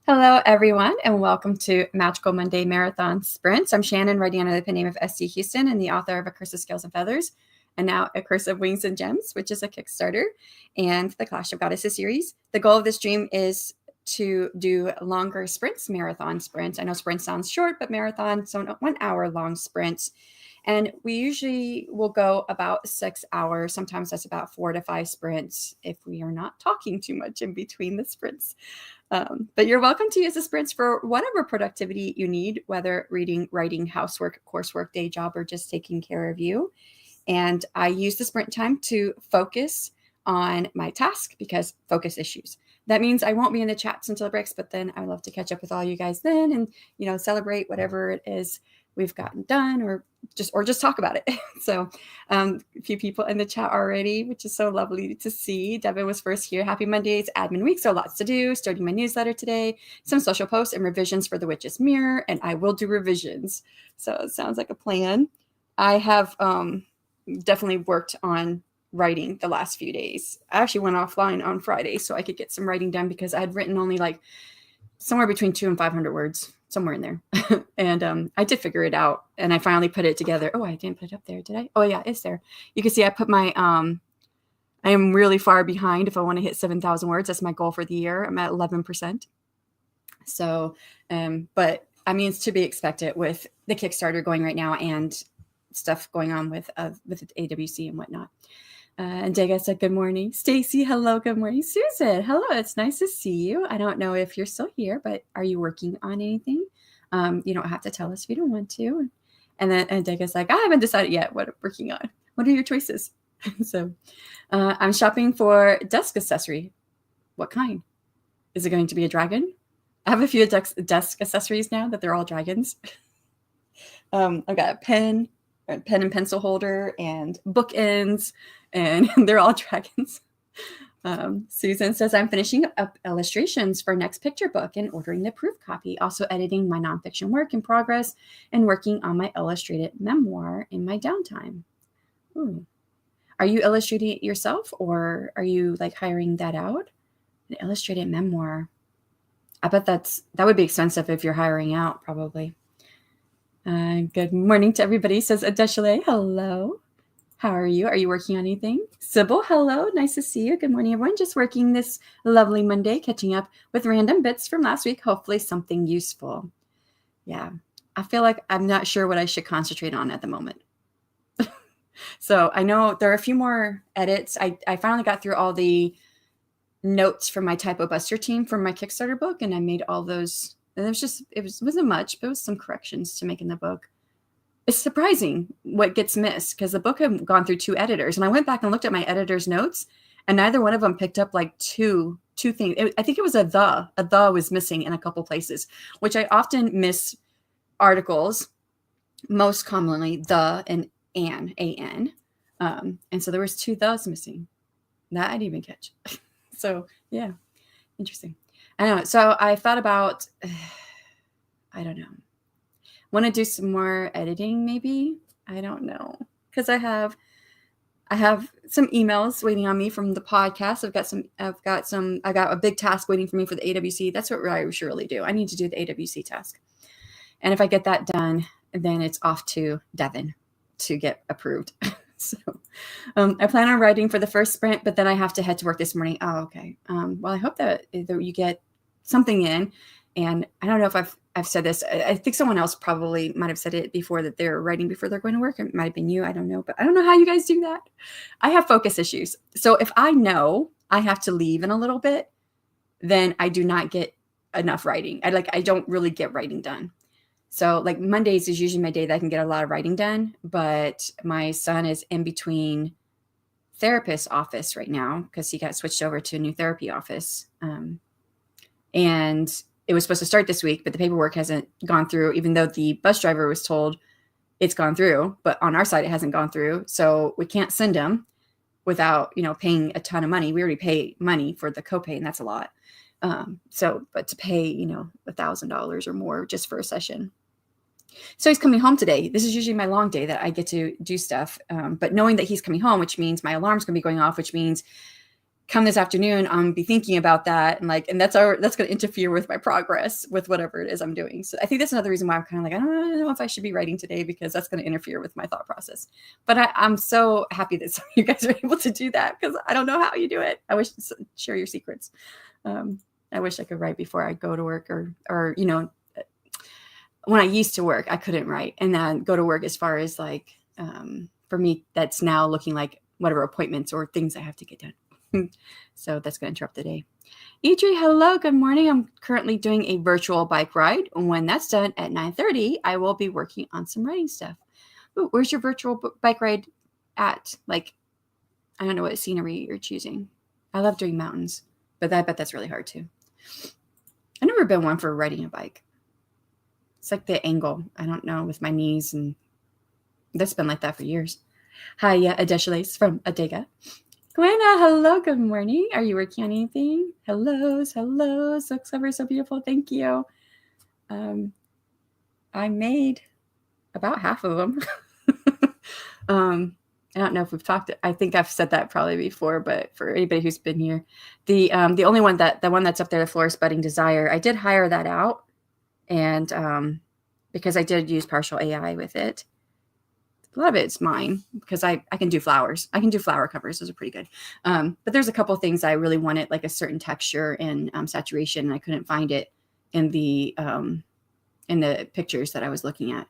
Hello, everyone, and welcome to Magical Monday Marathon Sprints. I'm Shanon, writing under the pen name of SC Huston and the author of A Curse of Scales and Feathers, and now A Curse of Wings and Gems, which is a Kickstarter, and the Clash of Goddesses series. The goal of this dream is to do longer sprints, marathon sprints. I know sprint sounds short, but marathon, so 1 hour long sprints. And we usually will go about 6 hours. Sometimes that's about 4 to 5 sprints if we are not talking too much in between the sprints. But you're welcome to use the sprints for whatever productivity you need, whether reading, writing, housework, coursework, day job, or just taking care of you. And I use the sprint time to focus on my task because focus issues. That means I won't be in the chats until it breaks, but then I love to catch up with all you guys then and, celebrate whatever it is we've gotten done or just talk about it. So a few people in the chat already, which is so lovely to see. Devin was first here. Happy Monday. It's admin week, so lots to do. Starting my newsletter today, some social posts and revisions for the Witch's Mirror, and I will do revisions. So it sounds like a plan. I have definitely worked on writing the last few days. I actually went offline on Friday so I could get some writing done because I had written only like somewhere between 200 and 500 words, somewhere in there. And I did figure it out and I finally put it together. Oh, I didn't put it up there, did I? Oh yeah, it's there. You can see I put my, I am really far behind if I want to hit 7,000 words. That's my goal for the year. I'm at 11%. So, but I mean, it's to be expected with the Kickstarter going right now and stuff going on with AWC and whatnot. And Dega said, good morning. Stacy, hello, good morning. Susan, hello, it's nice to see you. I don't know if you're still here, but are you working on anything? You don't have to tell us if you don't want to. And then Dega's like, I haven't decided yet what I'm working on. What are your choices? So I'm shopping for desk accessory. What kind? Is it going to be a dragon? I have a few desk accessories now that they're all dragons. I've got a pen and pencil holder and bookends, and they're all dragons. Susan says, I'm finishing up illustrations for next picture book and ordering the proof copy, also editing my nonfiction work in progress and working on my illustrated memoir in my downtime. Ooh. Are you illustrating it yourself or are you like hiring that out? An illustrated memoir. I bet that would be expensive if you're hiring out, probably. Good morning to everybody, says Adeshale. Hello. How are you? Are you working on anything? Sybil, hello. Nice to see you. Good morning, everyone. Just working this lovely Monday, catching up with random bits from last week. Hopefully something useful. Yeah. I feel like I'm not sure what I should concentrate on at the moment. So I know there are a few more edits. I finally got through all the notes from my Typo Buster team for my Kickstarter book, and I made all those. And it wasn't much, but it was some corrections to make in the book. It's surprising what gets missed because the book had gone through 2 editors, and I went back and looked at my editor's notes, and neither one of them picked up like two things. I think it was a the was missing in a couple places, which I often miss articles, most commonly the and an, and so there was 2 thes missing. That I didn't even catch. So yeah, interesting. I know. So I thought about, I don't know. Want to do some more editing, maybe? I don't know. Because I have some emails waiting on me from the podcast. I got a big task waiting for me for the AWC. That's what I should really do. I need to do the AWC task. And if I get that done, then it's off to Devin to get approved. So I plan on writing for the first sprint, but then I have to head to work this morning. Oh, okay. Well, I hope that you get something in. And I don't know if I've said this. I think someone else probably might have said it before, that they're writing before they're going to work. It might have been you. I don't know. But I don't know how you guys do that. I have focus issues. So if I know I have to leave in a little bit, then I do not get enough writing. I don't really get writing done. So like Mondays is usually my day that I can get a lot of writing done, but my son is in between therapist office right now because he got switched over to a new therapy office. And it was supposed to start this week, but the paperwork hasn't gone through, even though the bus driver was told it's gone through, but on our side, it hasn't gone through. So we can't send him without, paying a ton of money. We already pay money for the copay, and that's a lot. But to pay, $1,000 or more just for a session. So he's coming home today. This is usually my long day that I get to do stuff. But knowing that he's coming home, which means my alarm's going to be going off, which means come this afternoon, I'm be thinking about that. And that's going to interfere with my progress with whatever it is I'm doing. So I think that's another reason why I'm kind of like, I don't know if I should be writing today, because that's going to interfere with my thought process. But I'm so happy that some of you guys are able to do that, because I don't know how you do it. I wish share your secrets. I wish I could write before I go to work, or, when I used to work, I couldn't write, and then go to work as far as like, for me, that's now looking like whatever appointments or things I have to get done. So that's going to interrupt the day. Idri, hello, good morning. I'm currently doing a virtual bike ride. When that's done at 9:30, I will be working on some writing stuff. Ooh, where's your virtual bike ride at? Like, I don't know what scenery you're choosing. I love doing mountains, but I bet that's really hard too. I've never been one for riding a bike. It's like the angle. I don't know, with my knees, and that's been like that for years. Hi, Adeshalace from Adega. Gwenna, hello, good morning. Are you working on anything? Hello, so clever, so beautiful. Thank you. I made about half of them. I don't know if we've talked. I think I've said that probably before, but for anybody who's been here, the only one the one that's up there, the Florist Budding Desire, I did hire that out, and because I did use partial AI with it. A lot of it's mine, because I can do flowers. I can do flower covers. Those are pretty good. But there's a couple things I really wanted, like a certain texture and saturation, and I couldn't find it in the pictures that I was looking at.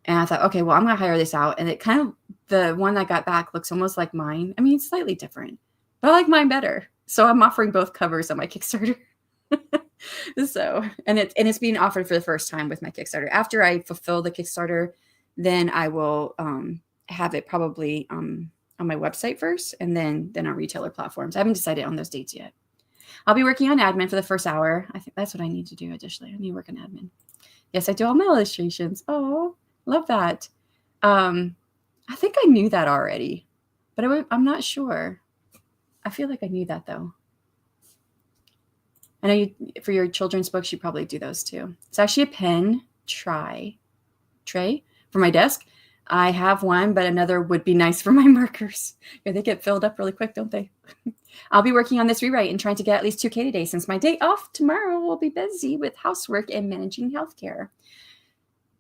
And I thought, okay, well, I'm going to hire this out. And it kind of, the one I got back looks almost like mine. I mean, it's slightly different, but I like mine better. So I'm offering both covers on my Kickstarter. So, and it's being offered for the first time with my Kickstarter. After I fulfill the Kickstarter, then I will have it probably on my website first, and then on retailer platforms. I haven't decided on those dates yet. I'll be working on admin for the first hour. I think that's what I need to do. Additionally, I need to work on admin. Yes, I do all my illustrations. Oh, love that. I think I knew that already, but I'm not sure. I feel like I knew that though. I know for your children's books, you probably do those too. It's actually a pen tray for my desk. I have one, but another would be nice for my markers. Yeah, they get filled up really quick, don't they? I'll be working on this rewrite and trying to get at least 2K today, since my day off tomorrow will be busy with housework and managing healthcare.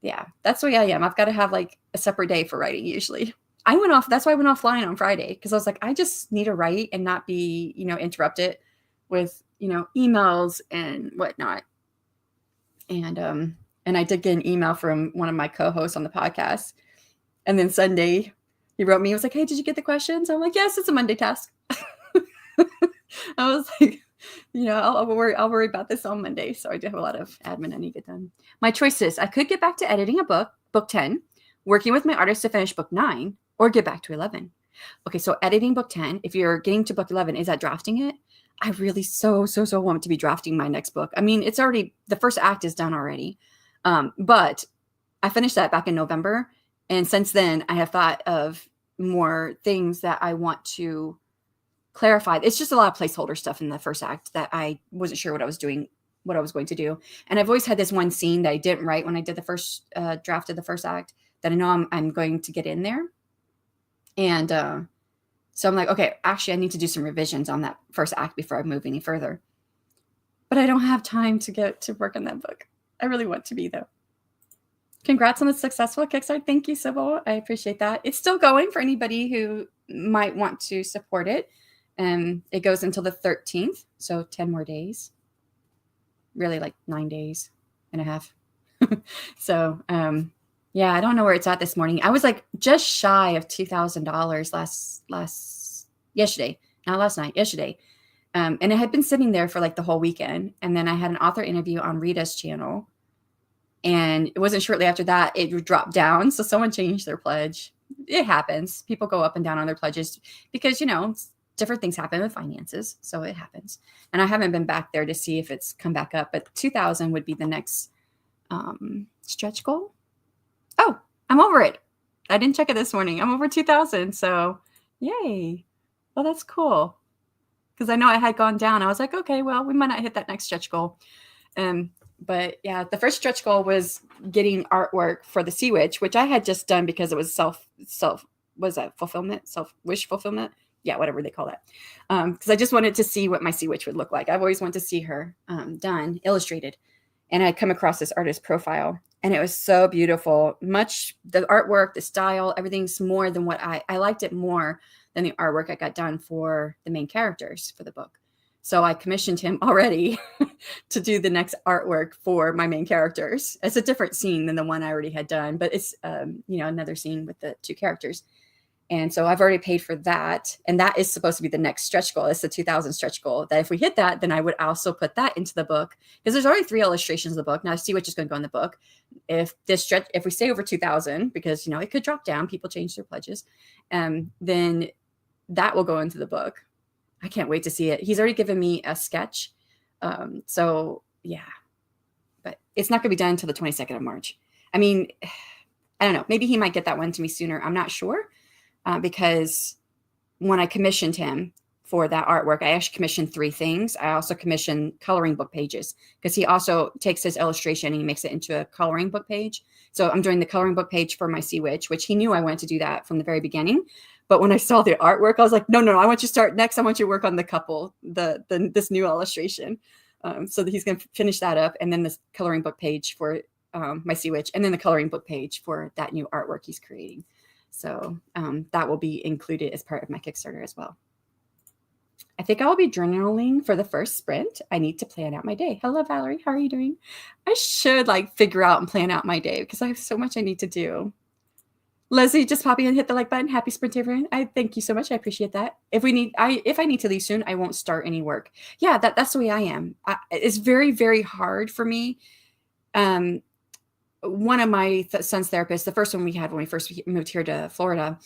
Yeah, that's the way I am. I've got to have like a separate day for writing usually. That's why I went offline on Friday, because I was like, I just need to write and not be, interrupted with, emails and whatnot. And I did get an email from one of my co-hosts on the podcast. And then Sunday, he wrote me. He was like, hey, did you get the questions? I'm like, yes, it's a Monday task. I was like, I'll worry about this on Monday. So I do have a lot of admin I need to get done. My choices: I could get back to editing a book 10, working with my artist to finish book 9, or get back to 11. Okay, so editing book 10, if you're getting to book 11, is that drafting it? I really so want to be drafting my next book. I mean, it's already, the first act is done already. But I finished that back in November. And since then, I have thought of more things that I want to clarify. It's just a lot of placeholder stuff in the first act that I wasn't sure what I was going to do. And I've always had this one scene that I didn't write when I did the first draft of the first act that I know I'm going to get in there. And so I'm like, okay, actually, I need to do some revisions on that first act before I move any further. But I don't have time to get to work on that book. I really want to be, though. Congrats on the successful Kickstarter. Thank you, Sybil. I appreciate that. It's still going for anybody who might want to support it. It goes until the 13th, so 10 more days. Really, like 9 days and a half. So, yeah, I don't know where it's at this morning. I was like just shy of $2,000 yesterday, not last night, yesterday. And it had been sitting there for like the whole weekend. And then I had an author interview on Rita's channel. And it wasn't shortly after that it dropped down. So someone changed their pledge. It happens. People go up and down on their pledges because, different things happen with finances. So it happens. And I haven't been back there to see if it's come back up. But 2,000 would be the next stretch goal. Oh, I'm over it. I didn't check it this morning. I'm over 2,000. So yay. Well, that's cool. Because I know I had gone down. I was like, okay, well, we might not hit that next stretch goal. But yeah, the first stretch goal was getting artwork for the Sea Witch, which I had just done because it was wish fulfillment. whatever they call that. Because I just wanted to see what my Sea Witch would look like. I've always wanted to see her done, illustrated. And I'd come across this artist profile, and it was so beautiful. The artwork, the style, everything's more than what I liked it more than the artwork I got done for the main characters for the book. So I commissioned him already to do the next artwork for my main characters. It's a different scene than the one I already had done, but it's, another scene with the two characters. And so I've already paid for that. And that is supposed to be the next stretch goal. It's the 2000 stretch goal, that if we hit that, then I would also put that into the book, because there's already 3 illustrations of the book. Now Sea Witch is going to go in the book. If we stay over 2000, because, it could drop down, people change their pledges. Then that will go into the book. I can't wait to see it. He's already given me a sketch. So yeah, but it's not going to be done until the 22nd of March. I mean, I don't know. Maybe he might get that one to me sooner. I'm not sure. Because when I commissioned him for that artwork, I actually commissioned 3 things. I also commissioned coloring book pages, because he also takes his illustration and he makes it into a coloring book page. So I'm doing the coloring book page for my Sea Witch, which he knew I wanted to do that from the very beginning. But when I saw the artwork, I was like, no, I want you to start next. I want you to work on the couple, this new illustration. So that he's going to finish that up. And then this coloring book page for my Sea Witch, and then the coloring book page for that new artwork he's creating. So that will be included as part of my Kickstarter as well. I think I'll be journaling for the first sprint. I need to plan out my day. Hello, Valerie. How are you doing? I should figure out and plan out my day, because I have so much I need to do. Leslie, just pop in and hit the like button. Happy sprint, everyone. I thank you so much. I appreciate that. If I need to leave soon, I won't start any work. Yeah, that's the way I am. It's very, very hard for me. One of my son's therapists, the first one we had when we first moved here to Florida,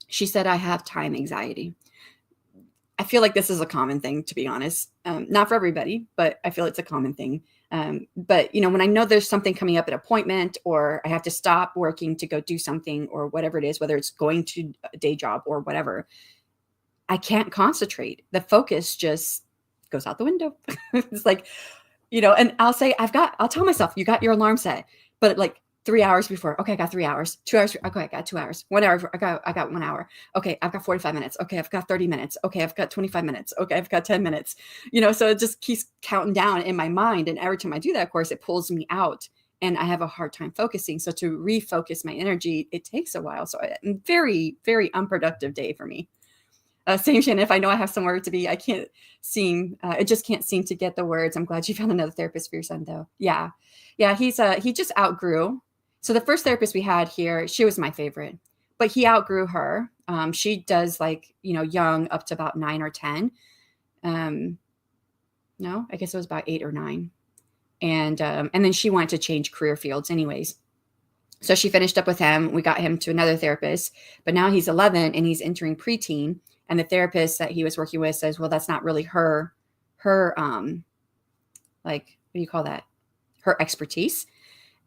she said I have time anxiety. I feel like this is a common thing, to be honest. Not for everybody, but I feel it's a common thing. But when I know there's something coming up, an appointment, or I have to stop working to go do something, or whatever it is, whether it's going to a day job or whatever, I can't concentrate. The focus just goes out the window. It's like, and I'll tell myself, you got your alarm set, but 3 hours before, okay, I got 3 hours, 2 hours. Okay, I got 2 hours, 1 hour. I got 1 hour. Okay, I've got 45 minutes. Okay, I've got 30 minutes. Okay, I've got 25 minutes. Okay, I've got 10 minutes. So it just keeps counting down in my mind. And every time I do that, of course, it pulls me out, and I have a hard time focusing. So to refocus my energy, it takes a while. So very, very unproductive day for me. Same, Shannon. If I know I have somewhere to be, I just can't seem to get the words. I'm glad you found another therapist for your son, though. Yeah. He just outgrew. So the first therapist we had here, she was my favorite, but he outgrew her. She does young up to about 9 or 10. No, I guess it was about 8 or 9. And then she wanted to change career fields anyways. So she finished up with him. We got him to another therapist, but now he's 11 and he's entering preteen. And the therapist that he was working with says, well, that's not really her, what do you call that? Her expertise.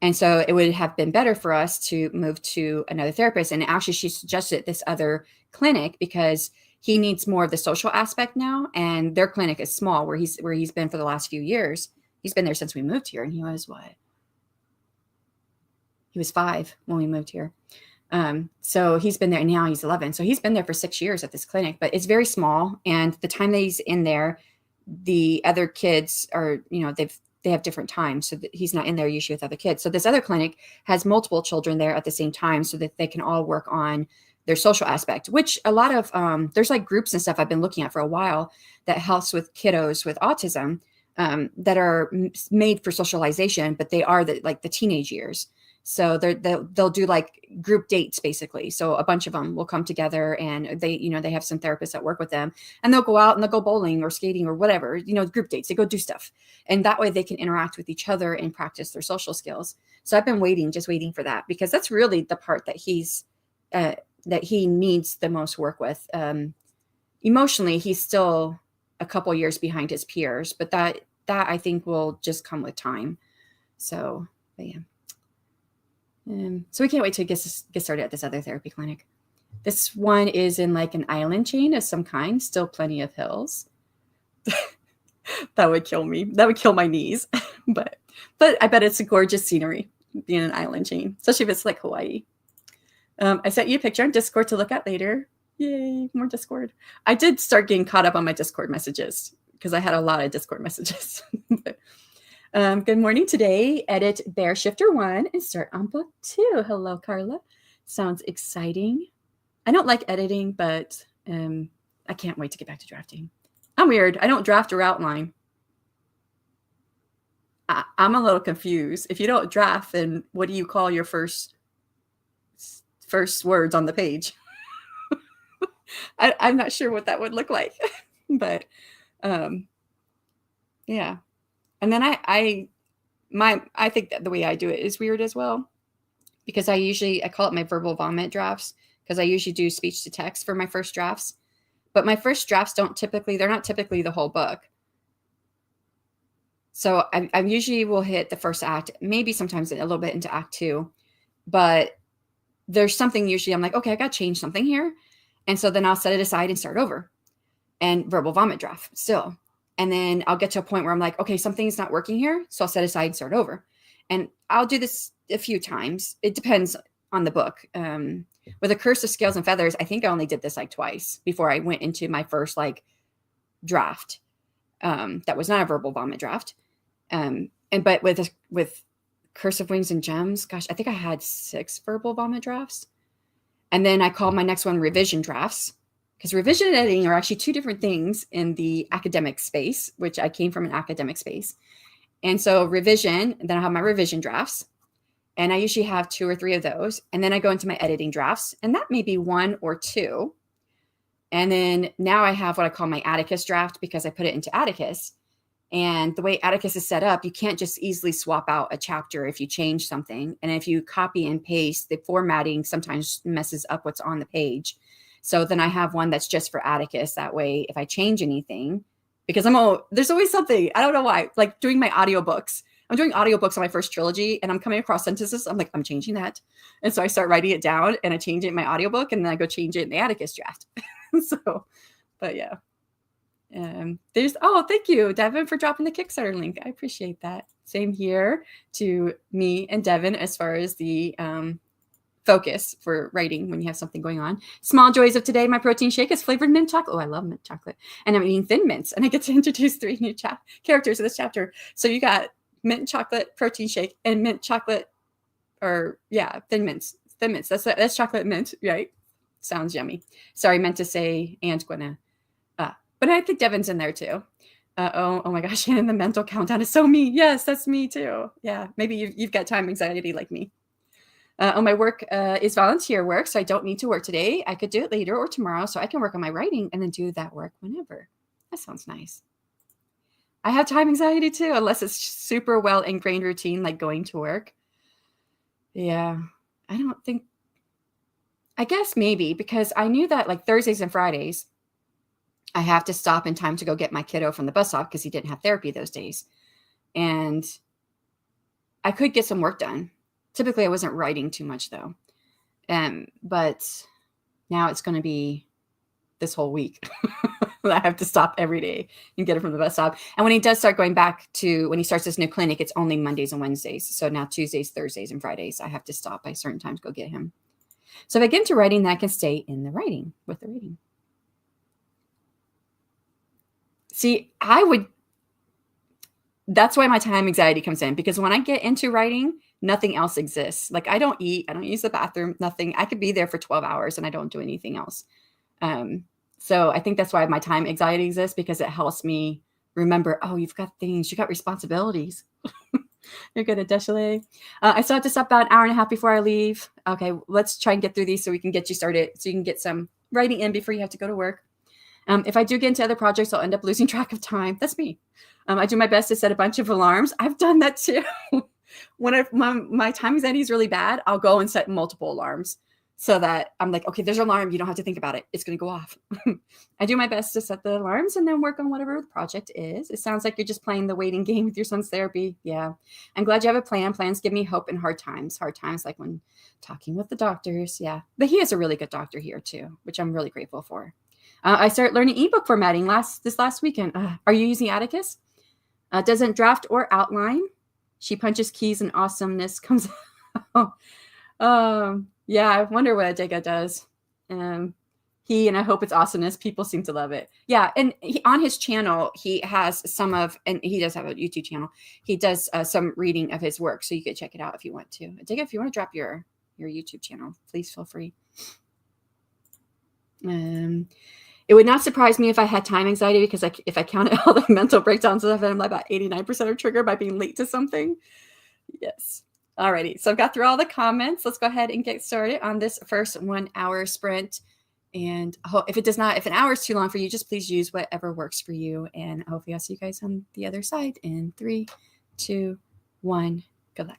And so it would have been better for us to move to another therapist. And actually she suggested this other clinic because he needs more of the social aspect now. And their clinic is small where he's been for the last few years. He's been there since we moved here. And he was what? He was 5 when we moved here. So he's been there, and now he's 11. So he's been there for 6 years at this clinic, but it's very small. And the time that he's in there, the other kids are, they have different times. So that he's not in there usually with other kids. So this other clinic has multiple children there at the same time so that they can all work on their social aspect, which a lot of, there's groups and stuff I've been looking at for a while that helps with kiddos with autism, that are made for socialization, but they are the teenage years. So they'll do group dates basically. So a bunch of them will come together, and they have some therapists that work with them, and they'll go out and they'll go bowling or skating or whatever, group dates. They go do stuff. And that way they can interact with each other and practice their social skills. So I've been just waiting for that, because that's really the part that that he needs the most work with. Emotionally, he's still a couple years behind his peers, but that I think will just come with time. So, but yeah. So we can't wait to get started at this other therapy clinic. This one is in an island chain of some kind, still plenty of hills. That would kill me. That would kill my knees. But I bet it's a gorgeous scenery being an island chain, especially if it's like Hawaii. I sent you a picture on Discord to look at later. Yay, more Discord. I did start getting caught up on my Discord messages because I had a lot of Discord messages. Good morning today. Edit Bear Shifter 1 and start on book 2. Hello, Carla. Sounds exciting. I don't like editing, but I can't wait to get back to drafting. I'm weird. I don't draft or outline. I'm a little confused. If you don't draft, then what do you call your first words on the page? I'm not sure what that would look like, but yeah. And then I think that the way I do it is weird as well, because I call it my verbal vomit drafts, because I usually do speech to text for my first drafts, but my first drafts they're not typically the whole book. So I usually will hit the first act, maybe sometimes a little bit into act 2, but there's something usually I'm like, okay, I got to change something here. And so then I'll set it aside and start over and verbal vomit draft still. And then I'll get to a point where I'm like, okay, something's not working here. So I'll set aside and start over. And I'll do this a few times. It depends on the book. With A Curse of Scales and Feathers, I think I only did this like twice before I went into my first like draft. That was not a verbal vomit draft. But with Curse of Wings and Gems, gosh, I think I had 6 verbal vomit drafts. And then I called my next one revision drafts, because revision and editing are actually 2 different things in the academic space, which I came from an academic space. And so revision, then I have my revision drafts, and I usually have 2 or 3 of those. And then I go into my editing drafts, and that may be 1 or 2. And then now I have what I call my Atticus draft, because I put it into Atticus. And the way Atticus is set up, you can't just easily swap out a chapter if you change something. And if you copy and paste, the formatting sometimes messes up what's on the page. So then I have one that's just for Atticus. That way, if I change anything, because there's always something, I don't know why, like doing my audiobooks. I'm doing audiobooks on my first trilogy, and I'm coming across sentences. I'm like, I'm changing that. And so I start writing it down, and I change it in my audiobook, and then I go change it in the Atticus draft. But yeah. Thank you, Devin, for dropping the Kickstarter link. I appreciate that. Same here to me and Devin as far as the focus for writing when you have something going on. Small joys of today. My protein shake is flavored mint chocolate. Oh, I love mint chocolate. And I'm eating Thin Mints, and I get to introduce 3 new characters in this chapter. So you got mint chocolate protein shake and mint chocolate, Thin Mints. Thin Mints. That's chocolate mint, right? Sounds yummy. Sorry, meant to say and Gwenna. But I think Devin's in there too. Oh my gosh, Shannon, the mental countdown is so me. Yes, that's me too. Yeah, maybe you've got time anxiety like me. My work is volunteer work, so I don't need to work today. I could do it later or tomorrow, so I can work on my writing and then do that work whenever. That sounds nice. I have time anxiety too, unless it's super well ingrained routine, like going to work. Yeah, I guess maybe because I knew that like Thursdays and Fridays, I have to stop in time to go get my kiddo from the bus stop because he didn't have therapy those days. And I could get some work done. Typically, I wasn't writing too much though. But now it's going to be this whole week. I have to stop every day and get him from the bus stop. And when he does start going back when he starts this new clinic, it's only Mondays and Wednesdays. So now Tuesdays, Thursdays, and Fridays, I have to stop by certain times to go get him. So if I get into writing, then I can stay in the writing with the reading. See, that's why my time anxiety comes in, because when I get into writing, nothing else exists. Like I don't eat, I don't use the bathroom, nothing. I could be there for 12 hours and I don't do anything else. So I think that's why my time anxiety exists, because it helps me remember, oh, you've got things, you got responsibilities. You're good at Deshalé. I still have to stop about an hour and a half before I leave. Okay, let's try and get through these so we can get you started, so you can get some writing in before you have to go to work. If I do get into other projects, I'll end up losing track of time. That's me. I do my best to set a bunch of alarms. I've done that too. When my time anxiety is really bad, I'll go and set multiple alarms so that I'm like, okay, there's an alarm. You don't have to think about it. It's going to go off. I do my best to set the alarms and then work on whatever the project is. It sounds like you're just playing the waiting game with your son's therapy. Yeah. I'm glad you have a plan. Plans give me hope in hard times. Hard times like when talking with the doctors. Yeah. But he is a really good doctor here too, which I'm really grateful for. I started learning ebook formatting this last weekend. Are you using Atticus? Doesn't draft or outline. She punches keys and awesomeness comes out. Yeah, I wonder what Adega does. he and I hope it's awesomeness. People seem to love it. Yeah, and on his channel, he has and he does have a YouTube channel. He does some reading of his work, so you could check it out if you want to. Dig, if you want to drop your YouTube channel, please feel free. It would not surprise me if I had time anxiety, because if I counted all the mental breakdowns that I've had, I'm about 89% are triggered by being late to something. Yes. Alrighty. So I've got through all the comments. Let's go ahead and get started on this first 1 hour sprint. And if an hour is too long for you, just please use whatever works for you. And hopefully I'll see you guys on the other side in 3, 2, 1. Good luck.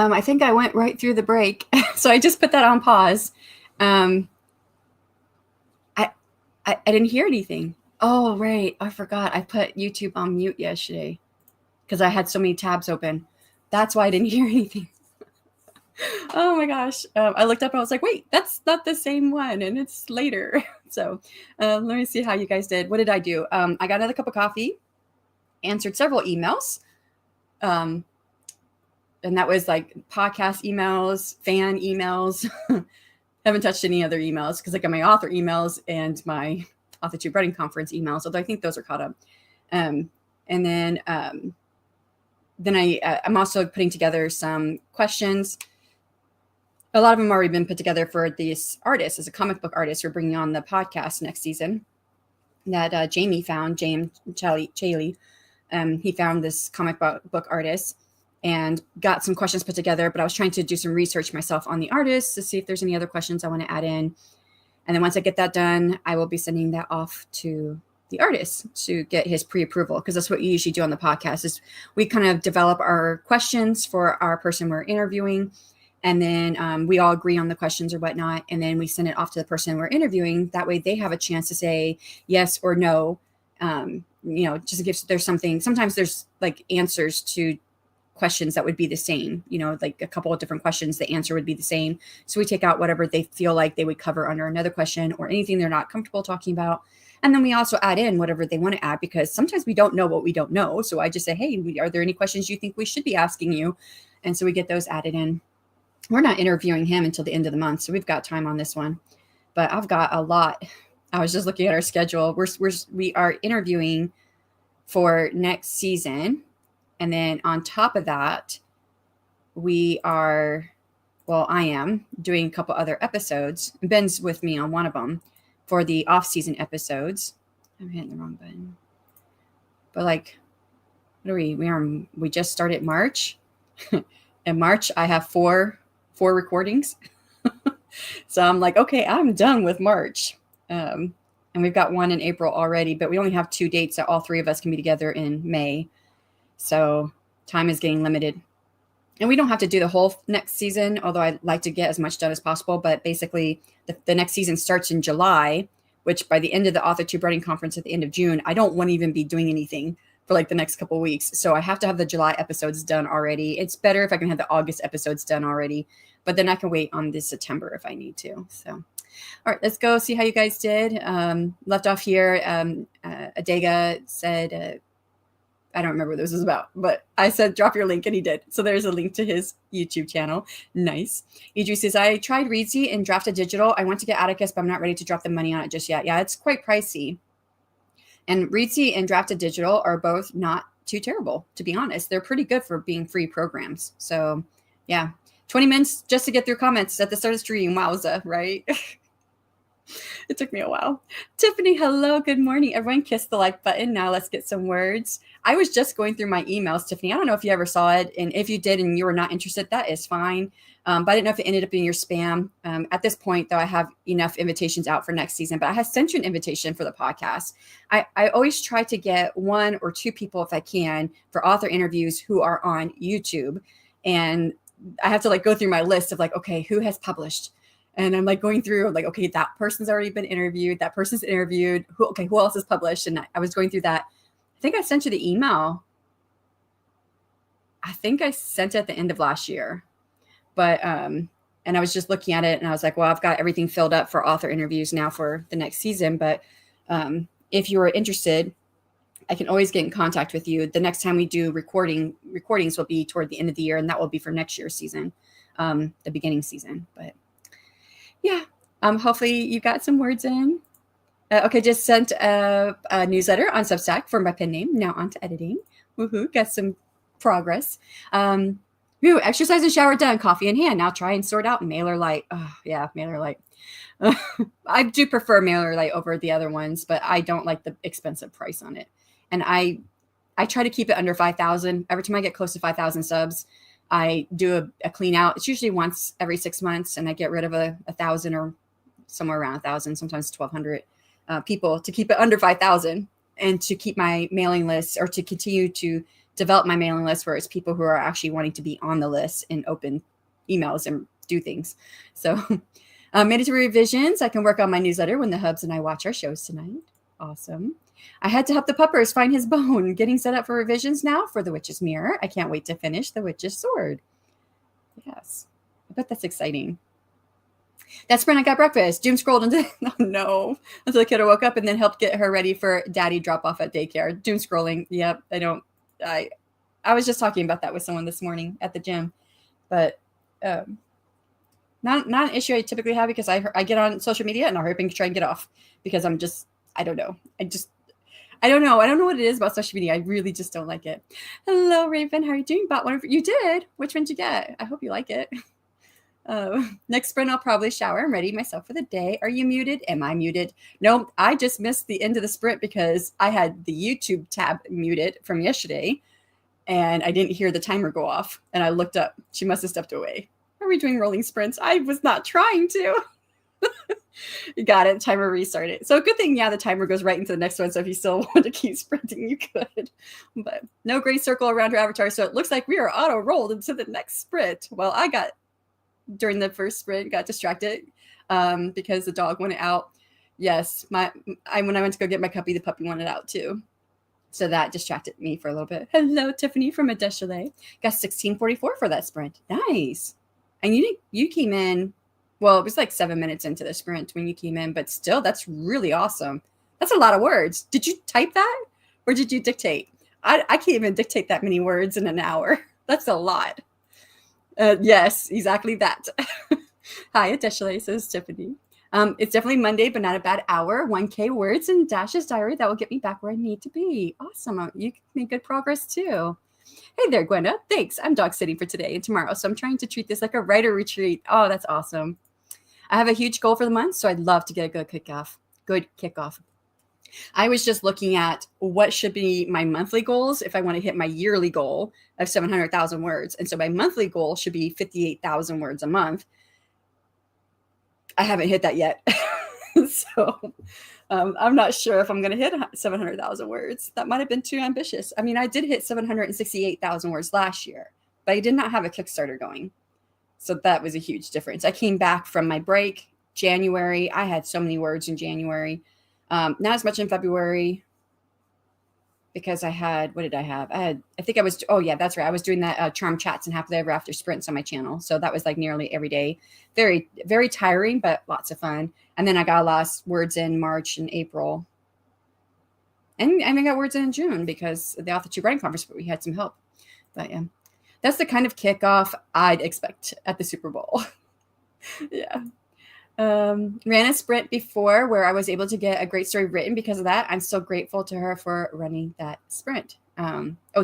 I think I went right through the break. So I just put that on pause. I didn't hear anything. Oh, right. I forgot. I put YouTube on mute yesterday because I had so many tabs open. That's why I didn't hear anything. Oh my gosh. I looked up and I was like, wait, that's not the same one. And it's later. So let me see how you guys did. What did I do? I got another cup of coffee, answered several emails. And that was like podcast emails, fan emails. Haven't touched any other emails because I got my author emails and my Author Tube Writing Conference emails, although I think those are caught up. And then I'm also putting together some questions. A lot of them already been put together for this artist, as a comic book artist we're bringing on the podcast next season, that Jamie found, James Chaley. He found this comic book artist and got some questions put together, but I was trying to do some research myself on the artist to see if there's any other questions I want to add in. And then once I get that done, I will be sending that off to the artist to get his pre-approval, because that's what you usually do on the podcast is we kind of develop our questions for our person we're interviewing. And then we all agree on the questions or whatnot. And then we send it off to the person we're interviewing. That way they have a chance to say yes or no. Just in case there's something, sometimes there's like answers to questions that would be the same, like a couple of different questions, the answer would be the same. So we take out whatever they feel like they would cover under another question or anything they're not comfortable talking about. And then we also add in whatever they want to add, because sometimes we don't know what we don't know. So I just say, hey, are there any questions you think we should be asking you? And so we get those added in. We're not interviewing him until the end of the month, so we've got time on this one. But I've got a lot. I was just looking at our schedule. We are interviewing for next season. And then on top of that, I am doing a couple other episodes. Ben's with me on one of them for the off-season episodes. I'm hitting the wrong button. But what are we? We just started March. In March, I have four recordings. So I'm like, okay, I'm done with March. And we've got one in April already, but we only have 2 dates that all 3 of us can be together in May. So time is getting limited. And we don't have to do the whole next season, although I'd like to get as much done as possible. But basically, the next season starts in July, which by the end of the Author Tube Writing Conference at the end of June, I don't want to even be doing anything for like the next couple of weeks. So I have to have the July episodes done already. It's better if I can have the August episodes done already, but then I can wait on this September if I need to. So, all right, let's go see how you guys did. Left off here. Adega said, I don't remember what this was about, but I said, drop your link, and he did. So there's a link to his YouTube channel. Nice. Idri says, I tried Reedsy and drafted digital. I want to get Atticus, but I'm not ready to drop the money on it just yet. Yeah, it's quite pricey. And Reedsy and Drafted Digital are both not too terrible, to be honest. They're pretty good for being free programs. So, yeah, 20 minutes just to get through comments at the start of the stream. Wowza, right? It took me a while. Tiffany, hello, good morning. Everyone kiss the like button. Now let's get some words. I was just going through my emails, Tiffany. I don't know if you ever saw it. And if you did and you were not interested, that is fine. But I didn't know if it ended up in your spam. At this point, though, I have enough invitations out for next season. But I have sent you an invitation for the podcast. I always try to get 1 or 2 people, if I can, for author interviews who are on YouTube. And I have to go through my list of okay, who has published? And I'm going through, okay, that person's already been interviewed. That person's interviewed. Who else is published? And I was going through that. I think I sent you the email. I think I sent it at the end of last year. But, and I was just looking at it and I was like, well, I've got everything filled up for author interviews now for the next season. But if you are interested, I can always get in contact with you. The next time we do recordings will be toward the end of the year, and that will be for next year's season, the beginning season. But yeah, hopefully you got some words in. Okay, just sent a newsletter on Substack for my pen name. Now on to editing. Woohoo, got some progress. Exercise and shower done, coffee in hand. Now try and sort out MailerLite. Oh, yeah, MailerLite. I do prefer MailerLite over the other ones, but I don't like the expensive price on it. And I try to keep it under 5,000. Every time I get close to 5,000 subs, I do a clean out. It's usually once every 6 months, and I get rid of 1,000 or somewhere around 1,000, sometimes 1,200 people to keep it under 5,000 and to keep my mailing list or to continue to develop my mailing list where it's people who are actually wanting to be on the list and open emails and do things. So mandatory revisions. I can work on my newsletter when the hubs and I watch our shows tonight. Awesome. I had to help the puppers find his bone. Getting set up for revisions now for the Witch's Mirror. I can't wait to finish the Witch's Sword. Yes. I bet that's exciting. That's when I got breakfast. Doom scrolled until until the kiddo woke up and then helped get her ready for daddy drop off at daycare. Doom scrolling. Yep. I was just talking about that with someone this morning at the gym, but not an issue I typically have because I get on social media and I'll hurry up and try and get off because I don't know. I don't know. I don't know what it is about social media. I really just don't like it. Hello, Raven. How are you doing? Bought one. You did. Which one did you get? I hope you like it. Next sprint, I'll probably shower and ready myself for the day. Are you muted? Am I muted? No, I just missed the end of the sprint because I had the YouTube tab muted from yesterday and I didn't hear the timer go off. And I looked up. She must have stepped away. Are we doing rolling sprints? I was not trying to. You got it. Timer restarted. So good thing, yeah, the timer goes right into the next one. So if you still want to keep sprinting, you could. But no gray circle around your avatar. So it looks like we are auto rolled into the next sprint. Well, I got, during the first sprint, got distracted because the dog wanted out. Yes, when I went to go get my puppy, the puppy wanted out too. So that distracted me for a little bit. Hello, Tiffany from Adeshale. Got 16:44 for that sprint. Nice. And you came in. Well, it was like 7 minutes into the sprint when you came in, but still, that's really awesome. That's a lot of words. Did you type that or did you dictate? I can't even dictate that many words in an hour. That's a lot. Yes, exactly that. Hi, Adeshale, says Tiffany. It's definitely Monday, but not a bad hour. 1K words in Dash's diary. That will get me back where I need to be. Awesome. You made good progress too. Hey there, Gwenda. Thanks. I'm dog sitting for today and tomorrow, so I'm trying to treat this like a writer retreat. Oh, that's awesome. I have a huge goal for the month, so I'd love to get a good kickoff. I was just looking at what should be my monthly goals if I want to hit my yearly goal of 700,000 words. And so my monthly goal should be 58,000 words a month. I haven't hit that yet. So I'm not sure if I'm going to hit 700,000 words. That might have been too ambitious. I mean, I did hit 768,000 words last year, but I did not have a Kickstarter going. So that was a huge difference. I came back from my break, January. I had so many words in January. Not as much in February because I had, what did I have? I that's right. I was doing that charm chats and happily ever after sprints on my channel. So that was like nearly every day. Very, very tiring, but lots of fun. And then I got a lot of words in March and April. And I got words in June because of the Author Tube Writing Conference, but we had some help. But yeah, that's the kind of kickoff I'd expect at the Super Bowl. Yeah. Ran a sprint before where I was able to get a great story written because of that. I'm so grateful to her for running that sprint.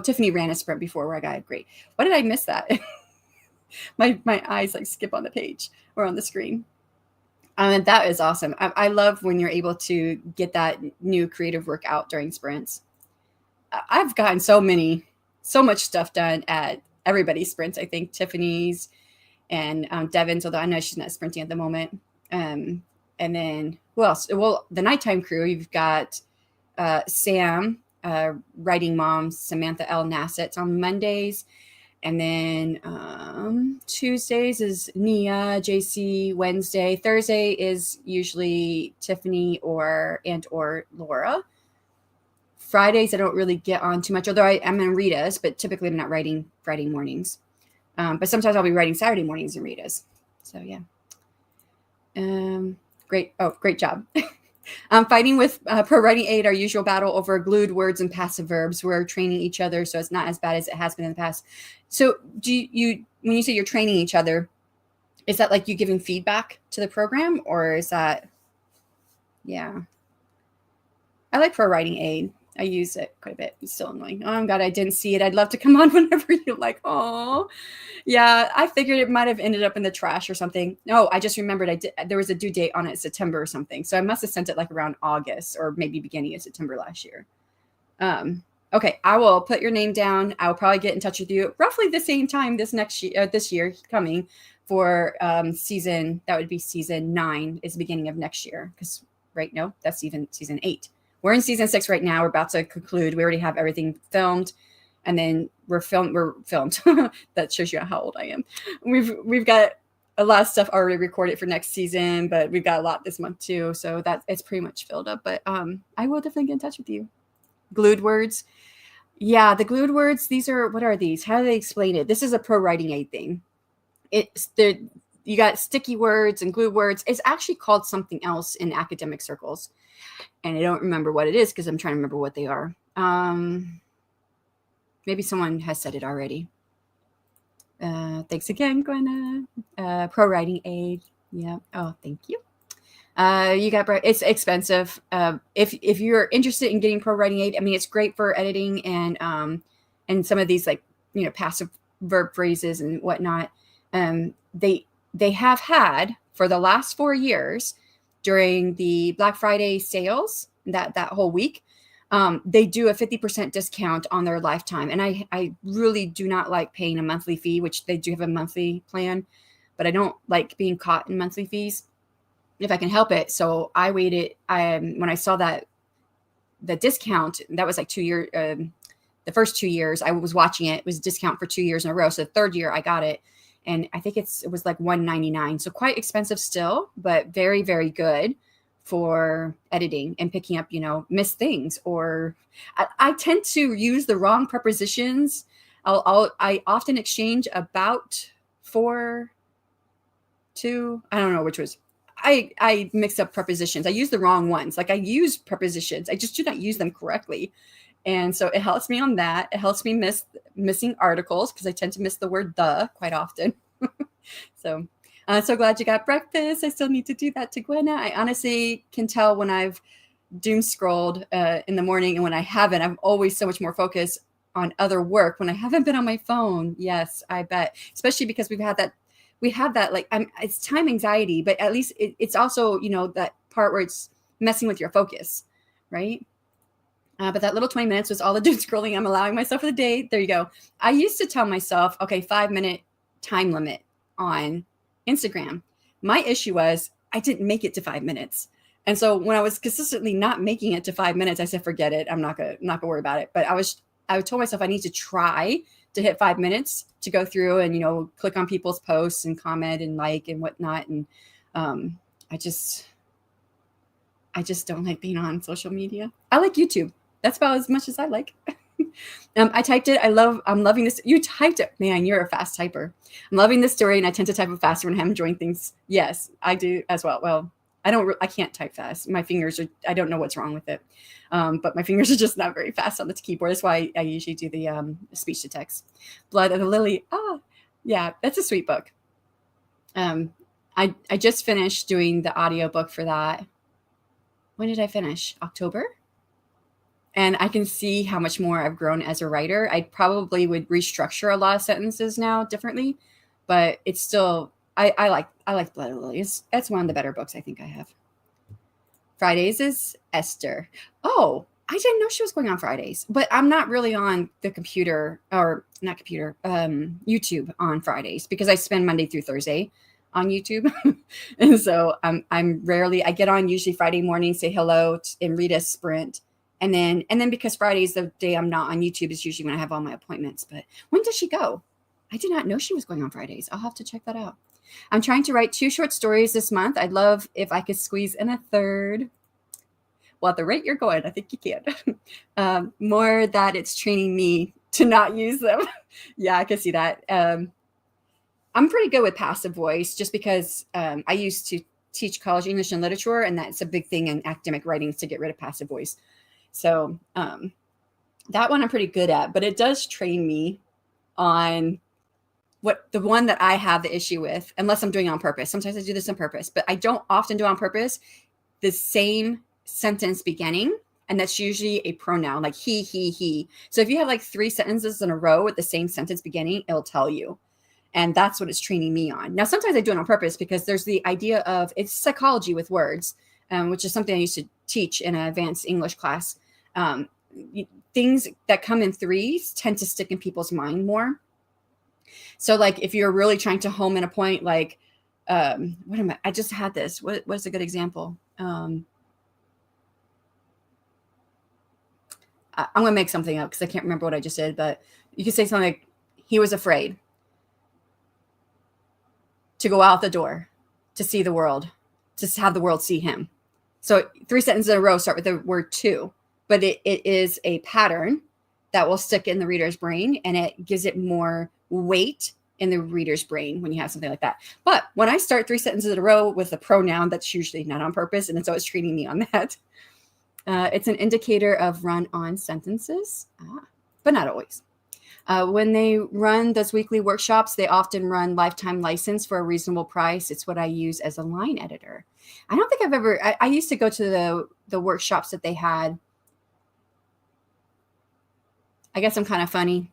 Tiffany ran a sprint before where I got a great. Why did I miss that? my eyes like skip on the page or on the screen. And that is awesome. I love when you're able to get that new creative work out during sprints. I've gotten so much stuff done at everybody's sprints. I think Tiffany's and Devin's, although I know she's not sprinting at the moment. And then who else? Well, the nighttime crew, you've got Sam, writing mom, Samantha L. Nassett on Mondays. And then Tuesdays is Nia, JC, Wednesday. Thursday is usually Tiffany or Laura. Fridays, I don't really get on too much, although I'm in Rita's, but typically I'm not writing Friday mornings. But sometimes I'll be writing Saturday mornings in Rita's. So yeah. Great job. Fighting with Pro Writing Aid, our usual battle over glued words and passive verbs. We're training each other, so it's not as bad as it has been in the past. So when you say you're training each other, is that like you giving feedback to the program, or is that, yeah. I like Pro Writing Aid. I use it quite a bit. It's still annoying. Oh, God, I didn't see it. I'd love to come on whenever you're like, oh, yeah, I figured it might have ended up in the trash or something. No, I just remembered there was a due date on it, September or something. So I must have sent it like around August or maybe beginning of September last year. Okay, I will put your name down. I'll probably get in touch with you roughly the same time this year coming for season. That would be season 9 is the beginning of next year. Because that's even season 8. We're in season 6 right now. We're about to conclude. We already have everything filmed. And then we're filmed. That shows you how old I am. We've got a lot of stuff already recorded for next season, but we've got a lot this month too. So it's pretty much filled up. But I will definitely get in touch with you. Glued words. Yeah, the glued words. What are these? How do they explain it? This is a pro writing aid thing. You got sticky words and glue words. It's actually called something else in academic circles. And I don't remember what it is because I'm trying to remember what they are. Maybe someone has said it already. Thanks again, Gwenna. Pro writing aid. Yeah. Oh, thank you. You got it's expensive. If you're interested in getting pro writing aid, I mean, it's great for editing and some of these passive verb phrases and whatnot. They have had for the last 4 years during the Black Friday sales that whole week. They do a 50% discount on their lifetime. And I really do not like paying a monthly fee, which they do have a monthly plan, but I don't like being caught in monthly fees if I can help it. So I waited. When I saw that the discount, that was like 2 years, the first 2 years I was watching it, was discount for 2 years in a row. So the third year I got it. And I think it was like $199. So quite expensive still, but very, very good for editing and picking up, missed things. Or I tend to use the wrong prepositions. I often exchange about for, to, I don't know which was. I mix up prepositions. I use the wrong ones. Like I use prepositions. I just do not use them correctly. And so it helps me on that. It helps me missing articles because I tend to miss the word the quite often. So I'm so glad you got breakfast. I still need to do that to Gwenna. I honestly can tell when I've doom scrolled in the morning and when I haven't. I'm always so much more focused on other work when I haven't been on my phone. Yes, I bet. Especially because we have that like it's time anxiety, but at least it's also, that part where it's messing with your focus, right? But that little 20 minutes was all the doom scrolling I'm allowing myself for the day. There you go. I used to tell myself, okay, 5-minute time limit on Instagram. My issue was I didn't make it to 5 minutes. And so when I was consistently not making it to 5 minutes, I said, forget it. I'm not gonna worry about it. But I told myself I need to try to hit 5 minutes to go through and, click on people's posts and comment and like and whatnot. And I just don't like being on social media. I like YouTube. That's about as much as I like. I typed it. I'm loving this. You typed it. Man, you're a fast typer. I'm loving this story, and I tend to type it faster when I'm enjoying things. Yes, I do as well. Well, I can't type fast. My fingers are, I don't know what's wrong with it. But my fingers are just not very fast on the keyboard. That's why I usually do the speech to text. Blood of the Lily. Yeah, that's a sweet book. I just finished doing the audiobook for that. When did I finish? October? And I can see how much more I've grown as a writer. I probably would restructure a lot of sentences now differently, but it's still, I like Blood of the Lily. That's one of the better books I think I have. Fridays is Esther. Oh, I didn't know she was going on Fridays, but I'm not really on the computer, or not computer, YouTube on Fridays because I spend Monday through Thursday on YouTube. And so I'm rarely, I get on usually Friday morning, say hello and read a sprint. And then because Friday's the day I'm not on YouTube is usually when I have all my appointments. But when does she go? I did not know she was going on Fridays. I'll have to check that out. I'm trying to write 2 short stories this month. I'd love if I could squeeze in a third. Well, at the rate you're going, I think you can. More that it's training me to not use them. Yeah, I can see that. I'm pretty good with passive voice just because I used to teach college English and literature, and that's a big thing in academic writing is to get rid of passive voice. So that one I'm pretty good at, but it does train me on the one that I have the issue with, unless I'm doing it on purpose. Sometimes I do this on purpose, but I don't often do it on purpose. The same sentence beginning, and that's usually a pronoun like he. So if you have like 3 sentences in a row with the same sentence beginning, it'll tell you. And that's what it's training me on. Now, sometimes I do it on purpose because there's the idea of it's psychology with words, which is something I used to teach in an advanced English class. Things that come in 3s tend to stick in people's mind more. So like if you're really trying to home in a point, like, I just had this, what's a good example? I'm going to make something up because I can't remember what I just did, but you could say something like, he was afraid to go out the door, to see the world, to have the world see him. So 3 sentences in a row start with the word to, but it is a pattern that will stick in the reader's brain, and it gives it more weight in the reader's brain when you have something like that. But when I start 3 sentences in a row with a pronoun, that's usually not on purpose, and it's always treating me on that. It's an indicator of run-on sentences, but not always. When they run those weekly workshops, they often run lifetime license for a reasonable price. It's what I use as a line editor. I don't think I've ever, I used to go to the workshops that they had. I guess I'm kind of funny.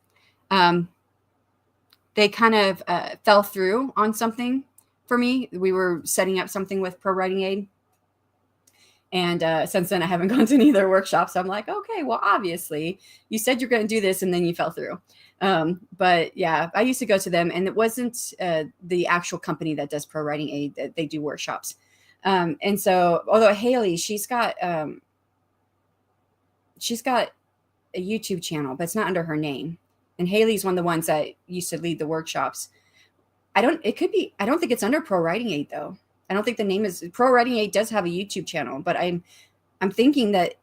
They kind of fell through on something for me. We were setting up something with Pro Writing Aid. And since then, I haven't gone to any of their workshops. I'm like, okay, well, obviously, you said you're going to do this, and then you fell through. But yeah, I used to go to them, and it wasn't the actual company that does Pro Writing Aid that they do workshops. And so, although Haley, she's got a YouTube channel, but it's not under her name. And Haley's one of the ones that used to lead the workshops. I don't think it's under Pro Writing Aid though. I don't think the name is Pro Writing Aid does have a YouTube channel, but I'm thinking that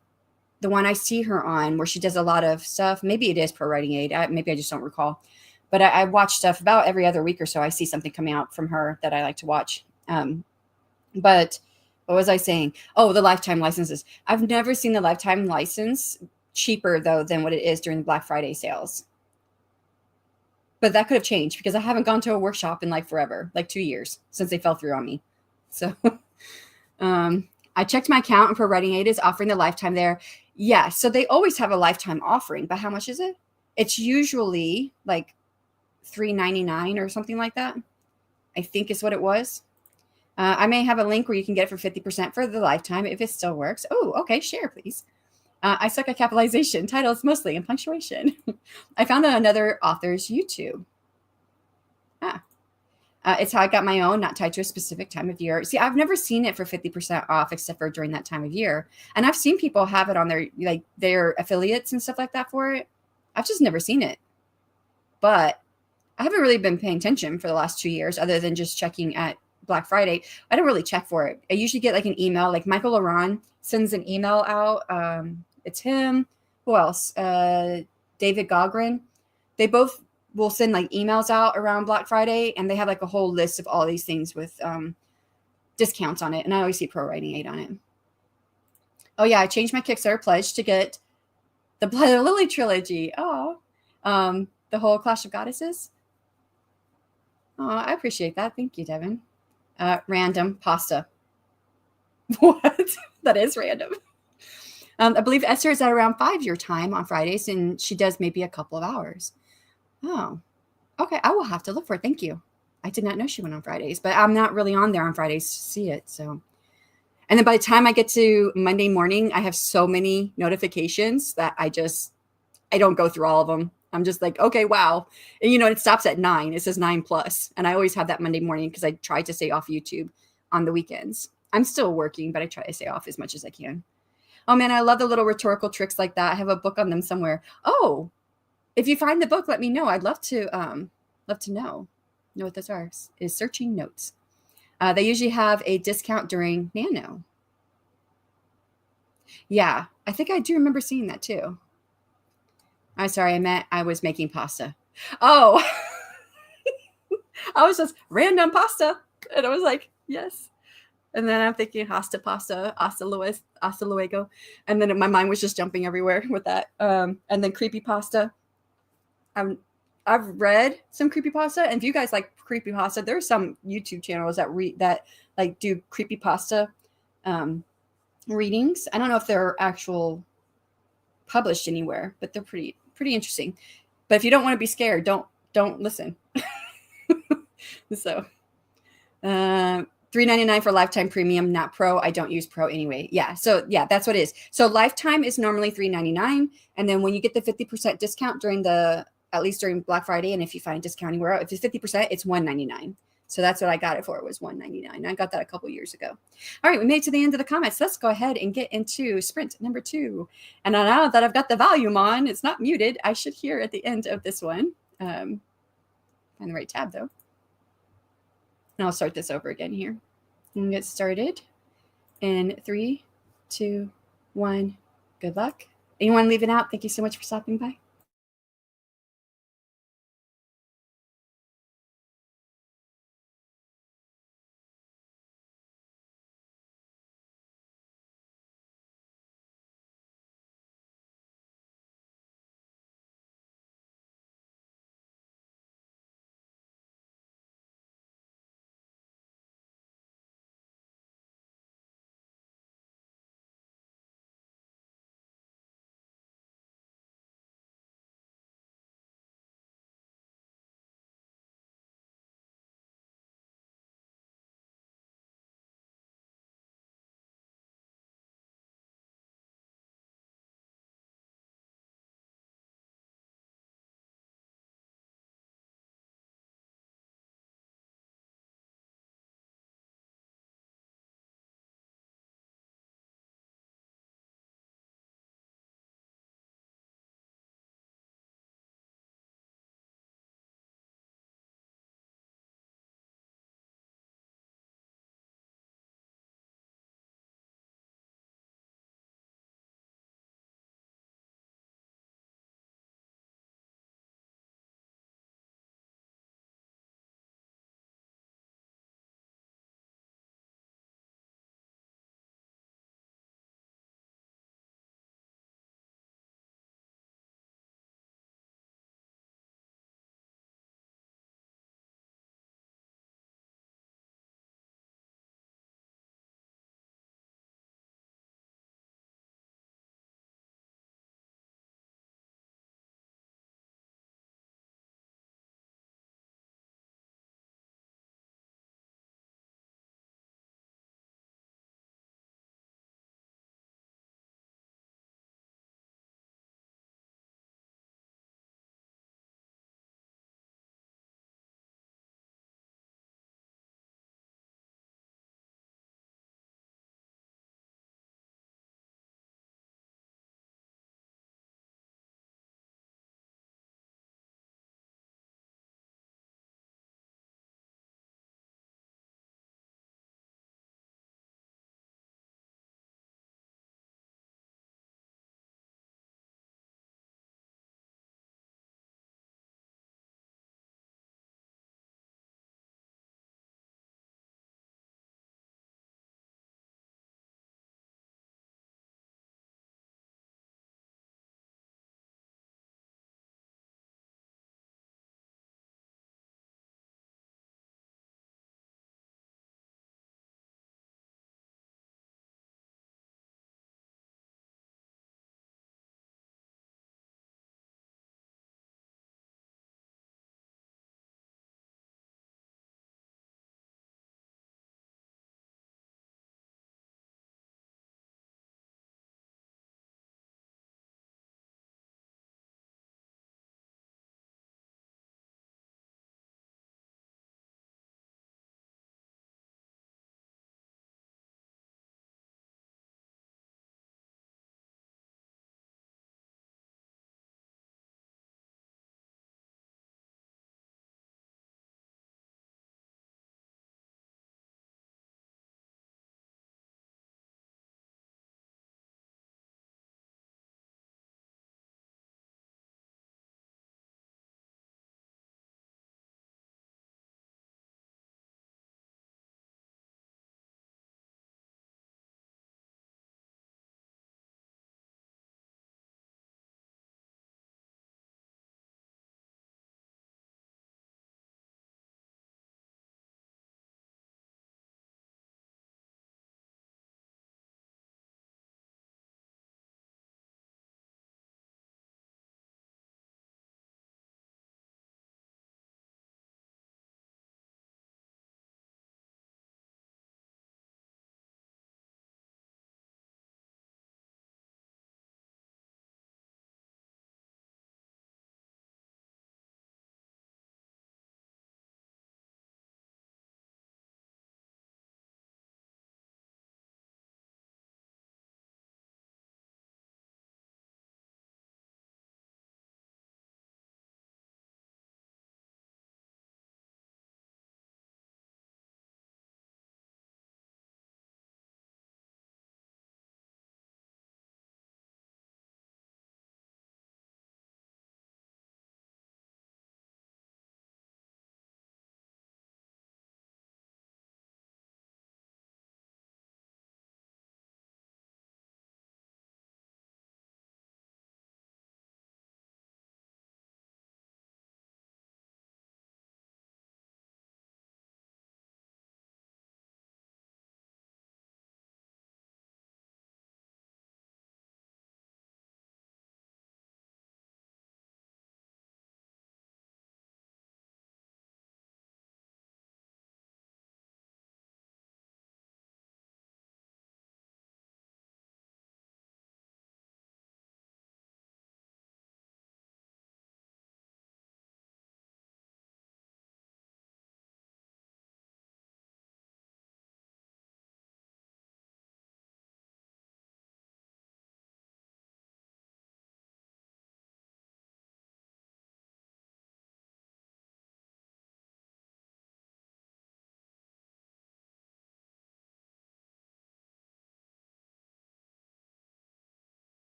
the one I see her on where she does a lot of stuff, maybe it is Pro Writing Aid. Maybe I just don't recall, but I watch stuff about every other week or so. I see something coming out from her that I like to watch. But what was I saying? Oh, the lifetime licenses. I've never seen the lifetime license cheaper though than what it is during the Black Friday sales. But that could have changed because I haven't gone to a workshop in like forever, like 2 years since they fell through on me. So I checked my account, and Pro Writing Aid is offering the lifetime there. Yeah, so they always have a lifetime offering, but how much is it? It's usually like $3.99 or something like that, I think is what it was. I may have a link where you can get it for 50% for the lifetime if it still works. Oh, okay, share, please. I suck at capitalization, titles mostly, and punctuation. I found another author's YouTube. It's how I got my own, not tied to a specific time of year. See, I've never seen it for 50% off except for during that time of year. And I've seen people have it on their affiliates and stuff like that for it. I've just never seen it. But I haven't really been paying attention for the last 2 years other than just checking at Black Friday. I don't really check for it. I usually get like an email, like Michael Laron sends an email out. It's him. Who else? David Gogren. They both will send like emails out around Black Friday, and they have like a whole list of all these things with discounts on it. And I always see Pro Writing Aid on it. Oh yeah, I changed my Kickstarter pledge to get the Blood of Lily trilogy. Oh, the whole Clash of Goddesses. Oh, I appreciate that. Thank you, Devin. Random pasta. What? That is random. I believe Esther is at around 5 your time on Fridays, and she does maybe a couple of hours. Oh, okay. I will have to look for it. Thank you. I did not know she went on Fridays, but I'm not really on there on Fridays to see it. So, and then by the time I get to Monday morning, I have so many notifications that I don't go through all of them. I'm just like, okay, wow. And it stops at 9. It says 9+. And I always have that Monday morning because I try to stay off YouTube on the weekends. I'm still working, but I try to stay off as much as I can. Oh man, I love the little rhetorical tricks like that. I have a book on them somewhere. Oh, if you find the book, let me know. I'd love to know what those are. Is Searching Notes. They usually have a discount during Nano. Yeah, I think I do remember seeing that too. I'm sorry, I was making pasta. Oh, I was just random pasta. And I was like, yes. And then I'm thinking hasta pasta, hasta luego. And then my mind was just jumping everywhere with that. And then creepypasta. I've read some creepypasta, and if you guys like creepypasta, there's some YouTube channels that do creepypasta readings. I don't know if they're actual published anywhere, but they're pretty interesting. But if you don't want to be scared, don't listen. So, $3.99 for lifetime premium, not pro. I don't use pro anyway. Yeah. So yeah, that's what it is. So lifetime is normally $3.99. And then when you get the 50% discount at least during Black Friday, and if you find a discount anywhere, if it's 50%, it's $1.99. So that's what I got it for. It was $1.99. I got that a couple years ago. All right, we made it to the end of the comments. Let's go ahead and get into sprint number 2. And now that I've got the volume on, it's not muted. I should hear at the end of this one. Find the right tab though. And I'll start this over again here. And get started in 3, 2, 1. Good luck. Anyone leaving out? Thank you so much for stopping by.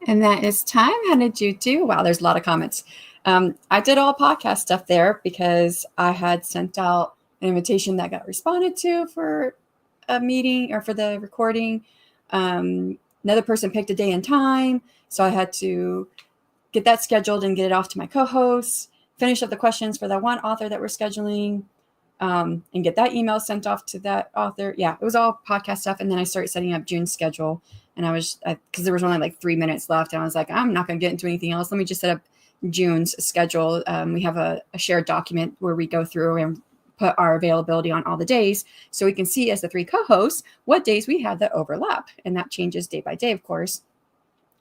And that is time. How did you do? Wow, there's a lot of comments. I did all podcast stuff there because I had sent out an invitation that got responded to for a meeting or for the recording. Another person picked a day and time, so I had to get that scheduled and get it off to my co-hosts, finish up the questions for that one author that we're scheduling, and get that email sent off to that author. Yeah, it was all podcast stuff. And then I started setting up June's schedule. And because there was only like 3 minutes left, and I was like, I'm not going to get into anything else. Let me just set up June's schedule. We have a shared document where we go through and put our availability on all the days, so we can see as the 3 co-hosts what days we have that overlap. And that changes day by day, of course,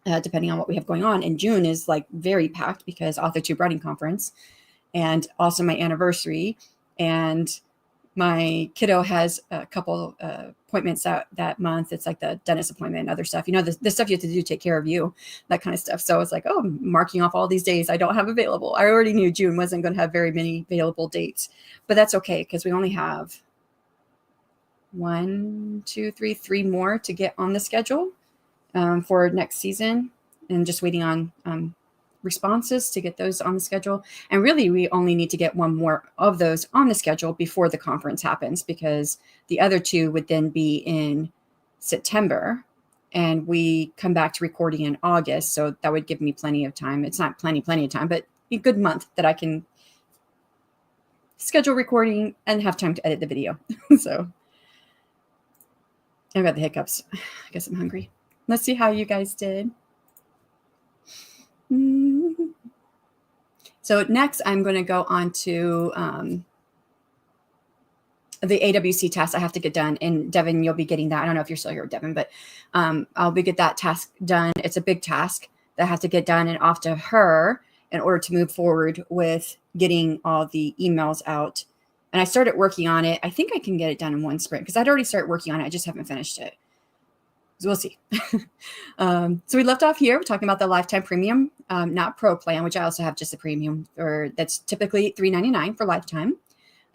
depending on what we have going on. And June is like very packed because AuthorTube Writing Conference, and also my anniversary. And my kiddo has a couple appointments that month. It's like the dentist appointment and other stuff, the stuff you have to do to take care of you, that kind of stuff. So it's like, oh, I'm marking off all these days I don't have available. I already knew June wasn't going to have very many available dates, but that's okay because we only have 3 more to get on the schedule for next season, and just waiting on responses to get those on the schedule. And really, we only need to get 1 more of those on the schedule before the conference happens, because the other 2 would then be in September, and we come back to recording in August. So that would give me plenty of time. It's not plenty of time, but a good month that I can schedule recording and have time to edit the video. So I've got the hiccups. I guess I'm hungry. Let's see how you guys did. So next, I'm going to go on to the AWC task I have to get done. And Devin, you'll be getting that. I don't know if you're still here, Devin, but I'll get that task done. It's a big task that I have to get done and off to her in order to move forward with getting all the emails out. And I started working on it. I think I can get it done in 1 sprint because I'd already started working on it. I just haven't finished it. So we'll see. So we left off here. We're talking about the lifetime premium, not pro plan, which I also have just a premium, or that's typically $3.99 for lifetime.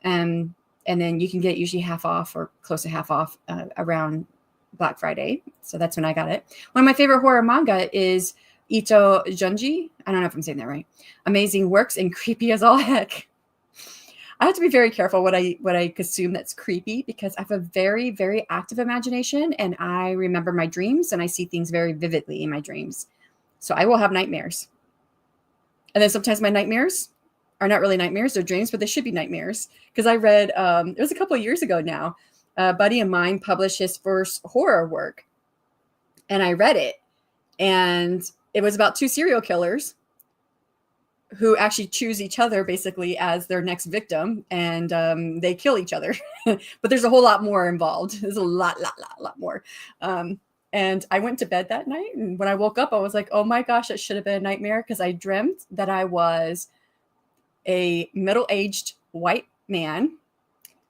And then you can get usually half off or close to half off around Black Friday. So that's when I got it. One of my favorite horror manga is Ito Junji. I don't know if I'm saying that right. Amazing works and creepy as all heck. I have to be very careful what I consume that's creepy, because I have a very, very active imagination, and I remember my dreams and I see things very vividly in my dreams. So I will have nightmares. And then sometimes my nightmares are not really nightmares, they're dreams, but they should be nightmares. Because I read, it was a couple of years ago now, a buddy of mine published his first horror work. And I read it. And it was about 2 serial killers who actually choose each other basically as their next victim, and they kill each other. But there's a whole lot more involved. There's a lot more. And I went to bed that night, and when I woke up, I was like, oh my gosh, it should have been a nightmare, because I dreamt that I was a middle-aged white man.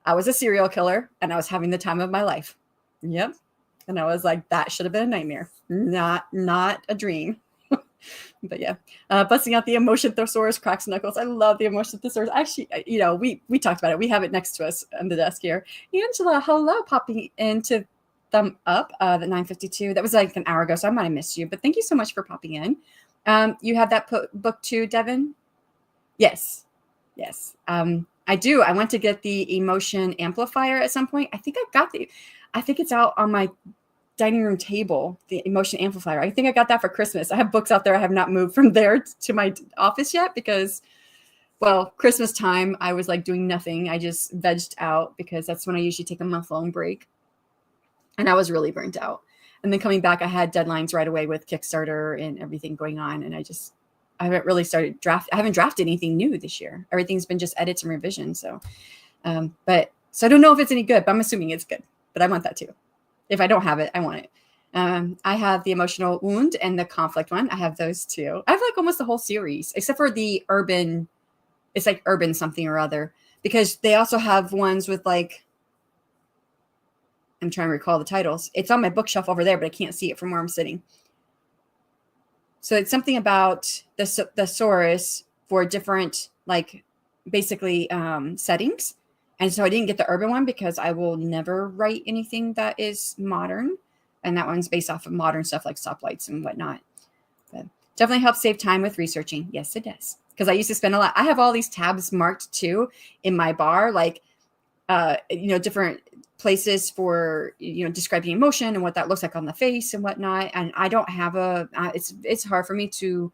I was a serial killer, and I was having the time of my life. Yep. And I was like, that should have been a nightmare, not a dream. But yeah, busting out the emotion thesaurus, cracks knuckles. I love the emotion thesaurus. Actually, we talked about it. We have it next to us on the desk here. Angela, hello, popping into thumb up, the 9:52. That was like an hour ago, so I might have missed you, but thank you so much for popping in. You have that book too, Devin? Yes. I do. I went to get the emotion amplifier at some point. I think it's out on my dining room table, the emotion amplifier. I think I got that for Christmas. I have books out there. I have not moved from there to my office yet because, well, Christmas time, I was like doing nothing. I just vegged out because that's when I usually take a month-long break. And I was really burnt out. And then coming back, I had deadlines right away with Kickstarter and everything going on. And I haven't really started I haven't drafted anything new this year. Everything's been just edits and revisions. So I don't know if it's any good, but I'm assuming it's good. But I want that too. If I don't have it, I want it. I have the emotional wound and the conflict one. I have those two. I have like almost the whole series, except for the urban. It's like urban something or other, because they also have ones with like, I'm trying to recall the titles. It's on my bookshelf over there, but I can't see it from where I'm sitting. So it's something about the thesaurus for different, like basically settings. And so I didn't get the urban one because I will never write anything that is modern. And that one's based off of modern stuff like stoplights and whatnot. Definitely helps save time with researching. Yes, it does. Because I used to spend a lot. I have all these tabs marked too in my bar, like, different places for, describing emotion and what that looks like on the face and whatnot. And I don't have it's hard for me to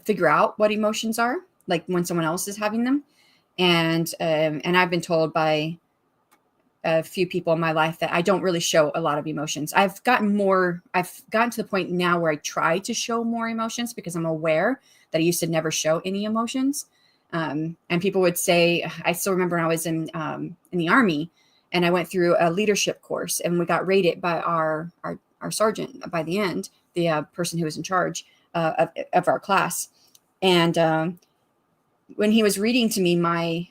figure out what emotions are, like when someone else is having them. And I've been told by a few people in my life that I don't really show a lot of emotions. I've gotten to the point now where I try to show more emotions because I'm aware that I used to never show any emotions. And people would say, I still remember when I was in the Army and I went through a leadership course and we got rated by our sergeant by the end, the person who was in charge of our class. And when he was reading to me my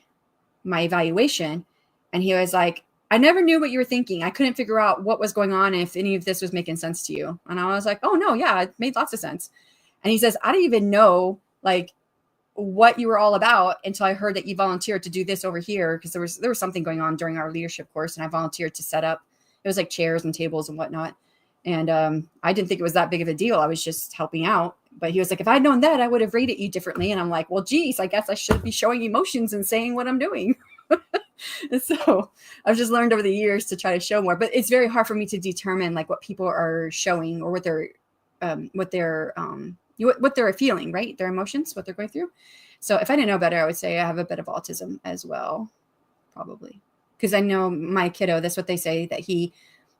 evaluation, and he was like, I never knew what you were thinking. I couldn't figure out what was going on, if any of this was making sense to you. And I was like, oh no, yeah, it made lots of sense. And he says, I didn't even know like what you were all about until I heard that you volunteered to do this over here. Because there was something going on during our leadership course, and I volunteered to set up. It was like chairs and tables and whatnot. And I didn't think it was that big of a deal. I was just helping out. But he was like, if I'd known that, I would have rated you differently. And I'm like, well, geez, I guess I should be showing emotions and saying what I'm doing. And so I've just learned over the years to try to show more, but it's very hard for me to determine like what people are showing or what they're feeling, right? Their emotions, what they're going through. So if I didn't know better, I would say I have a bit of autism as well, probably. Because I know my kiddo, that's what they say, that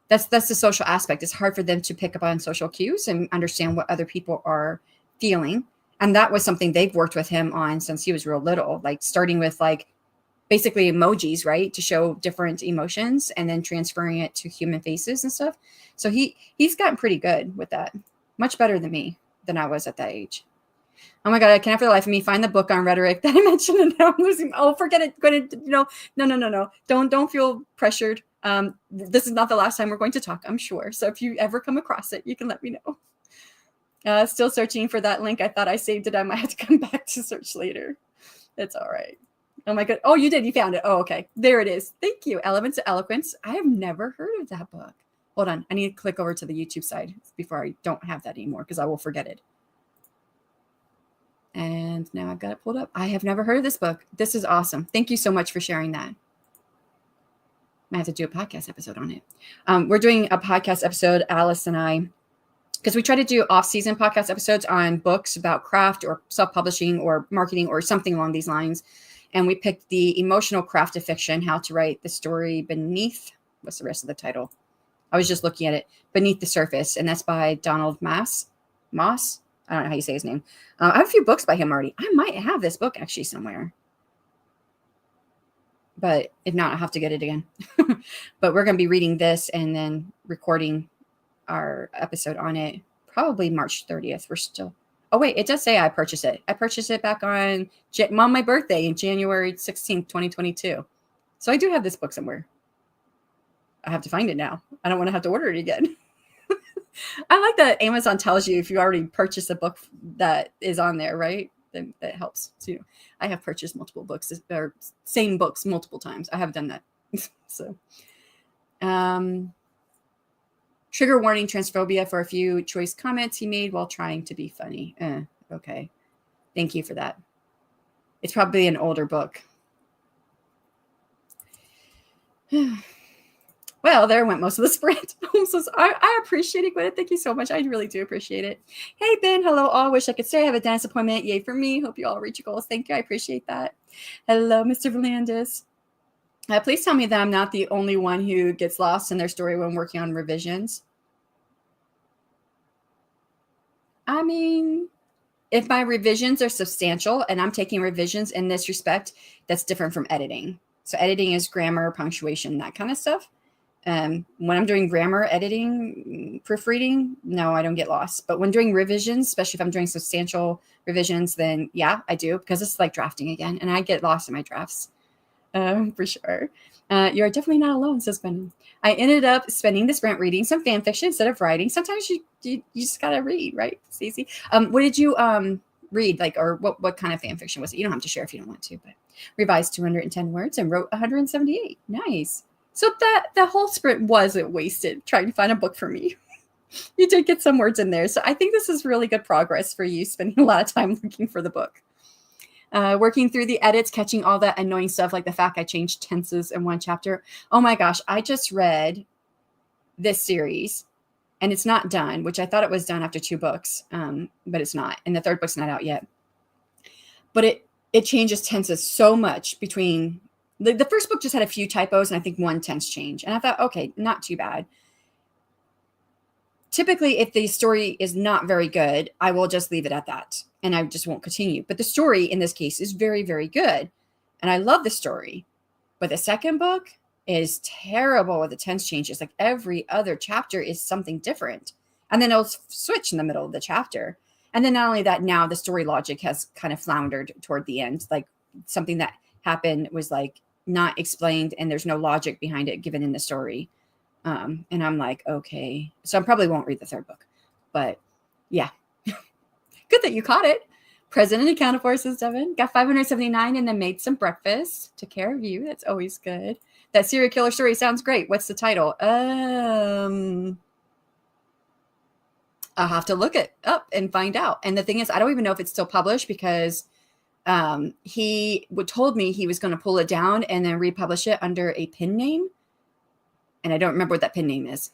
that's the social aspect. It's hard for them to pick up on social cues and understand what other people are feeling. And that was something they've worked with him on since he was real little, like starting with like basically emojis, right, to show different emotions and then transferring it to human faces and stuff. So he's gotten pretty good with that, much better than I was at that age. Oh my God, I can't for the life of me find the book on rhetoric that I mentioned, and now I'm losing. Oh, forget it. No. Don't feel pressured. This is not the last time we're going to talk, I'm sure. So if you ever come across it, you can let me know. Still searching for that link. I thought I saved it. I might have to come back to search later. It's all right. Oh my God. Oh, you did. You found it. Oh, okay. There it is. Thank you. Elements of Eloquence. I have never heard of that book. Hold on. I need to click over to the YouTube side before I don't have that anymore because I will forget it. And now I've got it pulled up. I have never heard of this book. This is awesome. Thank you so much for sharing that. I have to do a podcast episode on it. We're doing a podcast episode, Alice and I, because we try to do off-season podcast episodes on books about craft or self-publishing or marketing or something along these lines. And we picked the emotional craft of fiction, how to write the story beneath. What's the rest of the title? I was just looking at it. Beneath the Surface. And that's by Donald Moss. I don't know how you say his name. I have a few books by him already. I might have this book actually somewhere. But if not, I'll have to get it again. But we're going to be reading this and then recording our episode on it. Probably March 30th. We're still... Oh, wait, it does say I purchased it. I purchased it back on my birthday in January 16th, 2022. So I do have this book somewhere. I have to find it now. I don't want to have to order it again. I like that Amazon tells you if you already purchased a book that is on there, right? Then that helps too. I have purchased multiple books or same books multiple times. I have done that. So, trigger warning, transphobia for a few choice comments he made while trying to be funny. Okay. Thank you for that. It's probably an older book. Well, there went most of the sprint. I appreciate it, Gwyneth. Thank you so much. I really do appreciate it. Hey, Ben. Hello, all. Wish I could stay. I have a dentist appointment. Yay for me. Hope you all reach your goals. Thank you. I appreciate that. Hello, Mr. Volandis. Please tell me that I'm not the only one who gets lost in their story when working on revisions. I mean, if my revisions are substantial and I'm taking revisions in this respect, that's different from editing. So editing is grammar, punctuation, that kind of stuff. When I'm doing grammar, editing, proofreading, no, I don't get lost. But when doing revisions, especially if I'm doing substantial revisions, then yeah, I do, because it's like drafting again, and I get lost in my drafts, for sure. You're definitely not alone, says Ben. I ended up spending the sprint reading some fan fiction instead of writing. Sometimes you just gotta read, right, Stacey? What did you read, like, or what kind of fan fiction was it? You don't have to share if you don't want to, but revised 210 words and wrote 178. Nice. So that whole sprint wasn't wasted trying to find a book for me. You did get some words in there. So I think this is really good progress for you, spending a lot of time looking for the book. Working through the edits, catching all that annoying stuff, like the fact I changed tenses in one chapter. Oh my gosh, I just read this series and it's not done, which I thought it was done after 2 books, but it's not. And the 3rd book's not out yet. But it changes tenses so much between the first book just had a few typos and I think 1 tense change. And I thought, okay, not too bad. Typically, if the story is not very good, I will just leave it at that and I just won't continue. But the story in this case is very, very good. And I love the story. But the 2nd book is terrible with the tense changes. Like every other chapter is something different. And then it'll switch in the middle of the chapter. And then not only that, now the story logic has kind of floundered toward the end. Like something that happened was like not explained and there's no logic behind it given in the story. And I'm like, okay, so I probably won't read the 3rd book, but yeah, good that you caught it. Present and accounted for, says Devin. Got 579 and then made some breakfast. Took care of you. That's always good. That serial killer story sounds great. What's the title? I'll have to look it up and find out. And the thing is, I don't even know if it's still published because he told me he was going to pull it down and then republish it under a pen name. And I don't remember what that pen name is.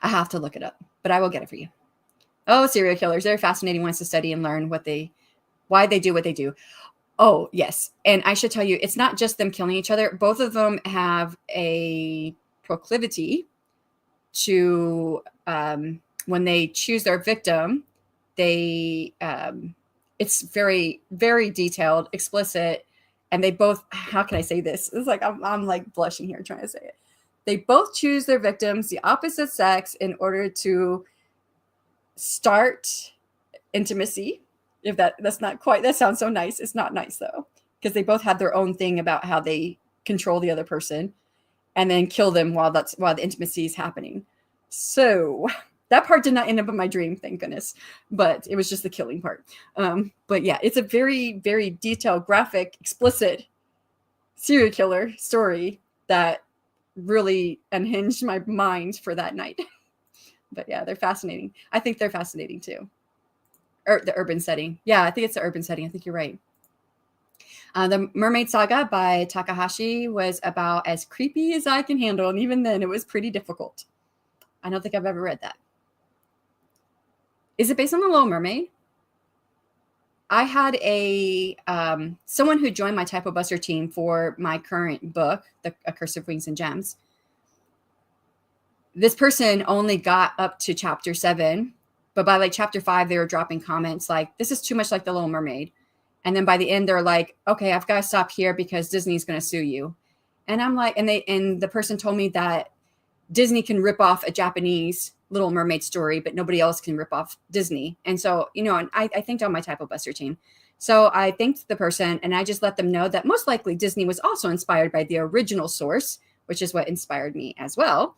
I have to look it up, but I will get it for you. Oh, serial killers. They're fascinating ones to study and learn why they do what they do. Oh, yes. And I should tell you, it's not just them killing each other. Both of them have a proclivity to, when they choose their victim, it's very, very detailed, explicit. And they both, how can I say this? It's like, I'm like blushing here trying to say it. They both choose their victims, the opposite sex, in order to start intimacy. If that's not quite, that sounds so nice. It's not nice though, because they both have their own thing about how they control the other person and then kill them while the intimacy is happening. So that part did not end up in my dream, thank goodness, but it was just the killing part. But yeah, it's a very, very detailed, graphic, explicit serial killer story that really unhinged my mind for that night. But yeah, they're fascinating. I think they're fascinating too. Or the urban setting. Yeah, I think it's the urban setting. I think you're right. The Mermaid Saga by Takahashi was about as creepy as I can handle. And even then, it was pretty difficult. I don't think I've ever read that. Is it based on The Little Mermaid? I had someone who joined my Typo Buster team for my current book, A Curse of Wings and Gems. This person only got up to chapter 7, but by like chapter 5, they were dropping comments like, this is too much like The Little Mermaid. And then by the end, they're like, okay, I've got to stop here because Disney's going to sue you. And I'm like, and the person told me that Disney can rip off a Japanese Little Mermaid story, but nobody else can rip off Disney. And so, and I thanked on my Typo Buster team. So I thanked the person and I just let them know that most likely Disney was also inspired by the original source, which is what inspired me as well,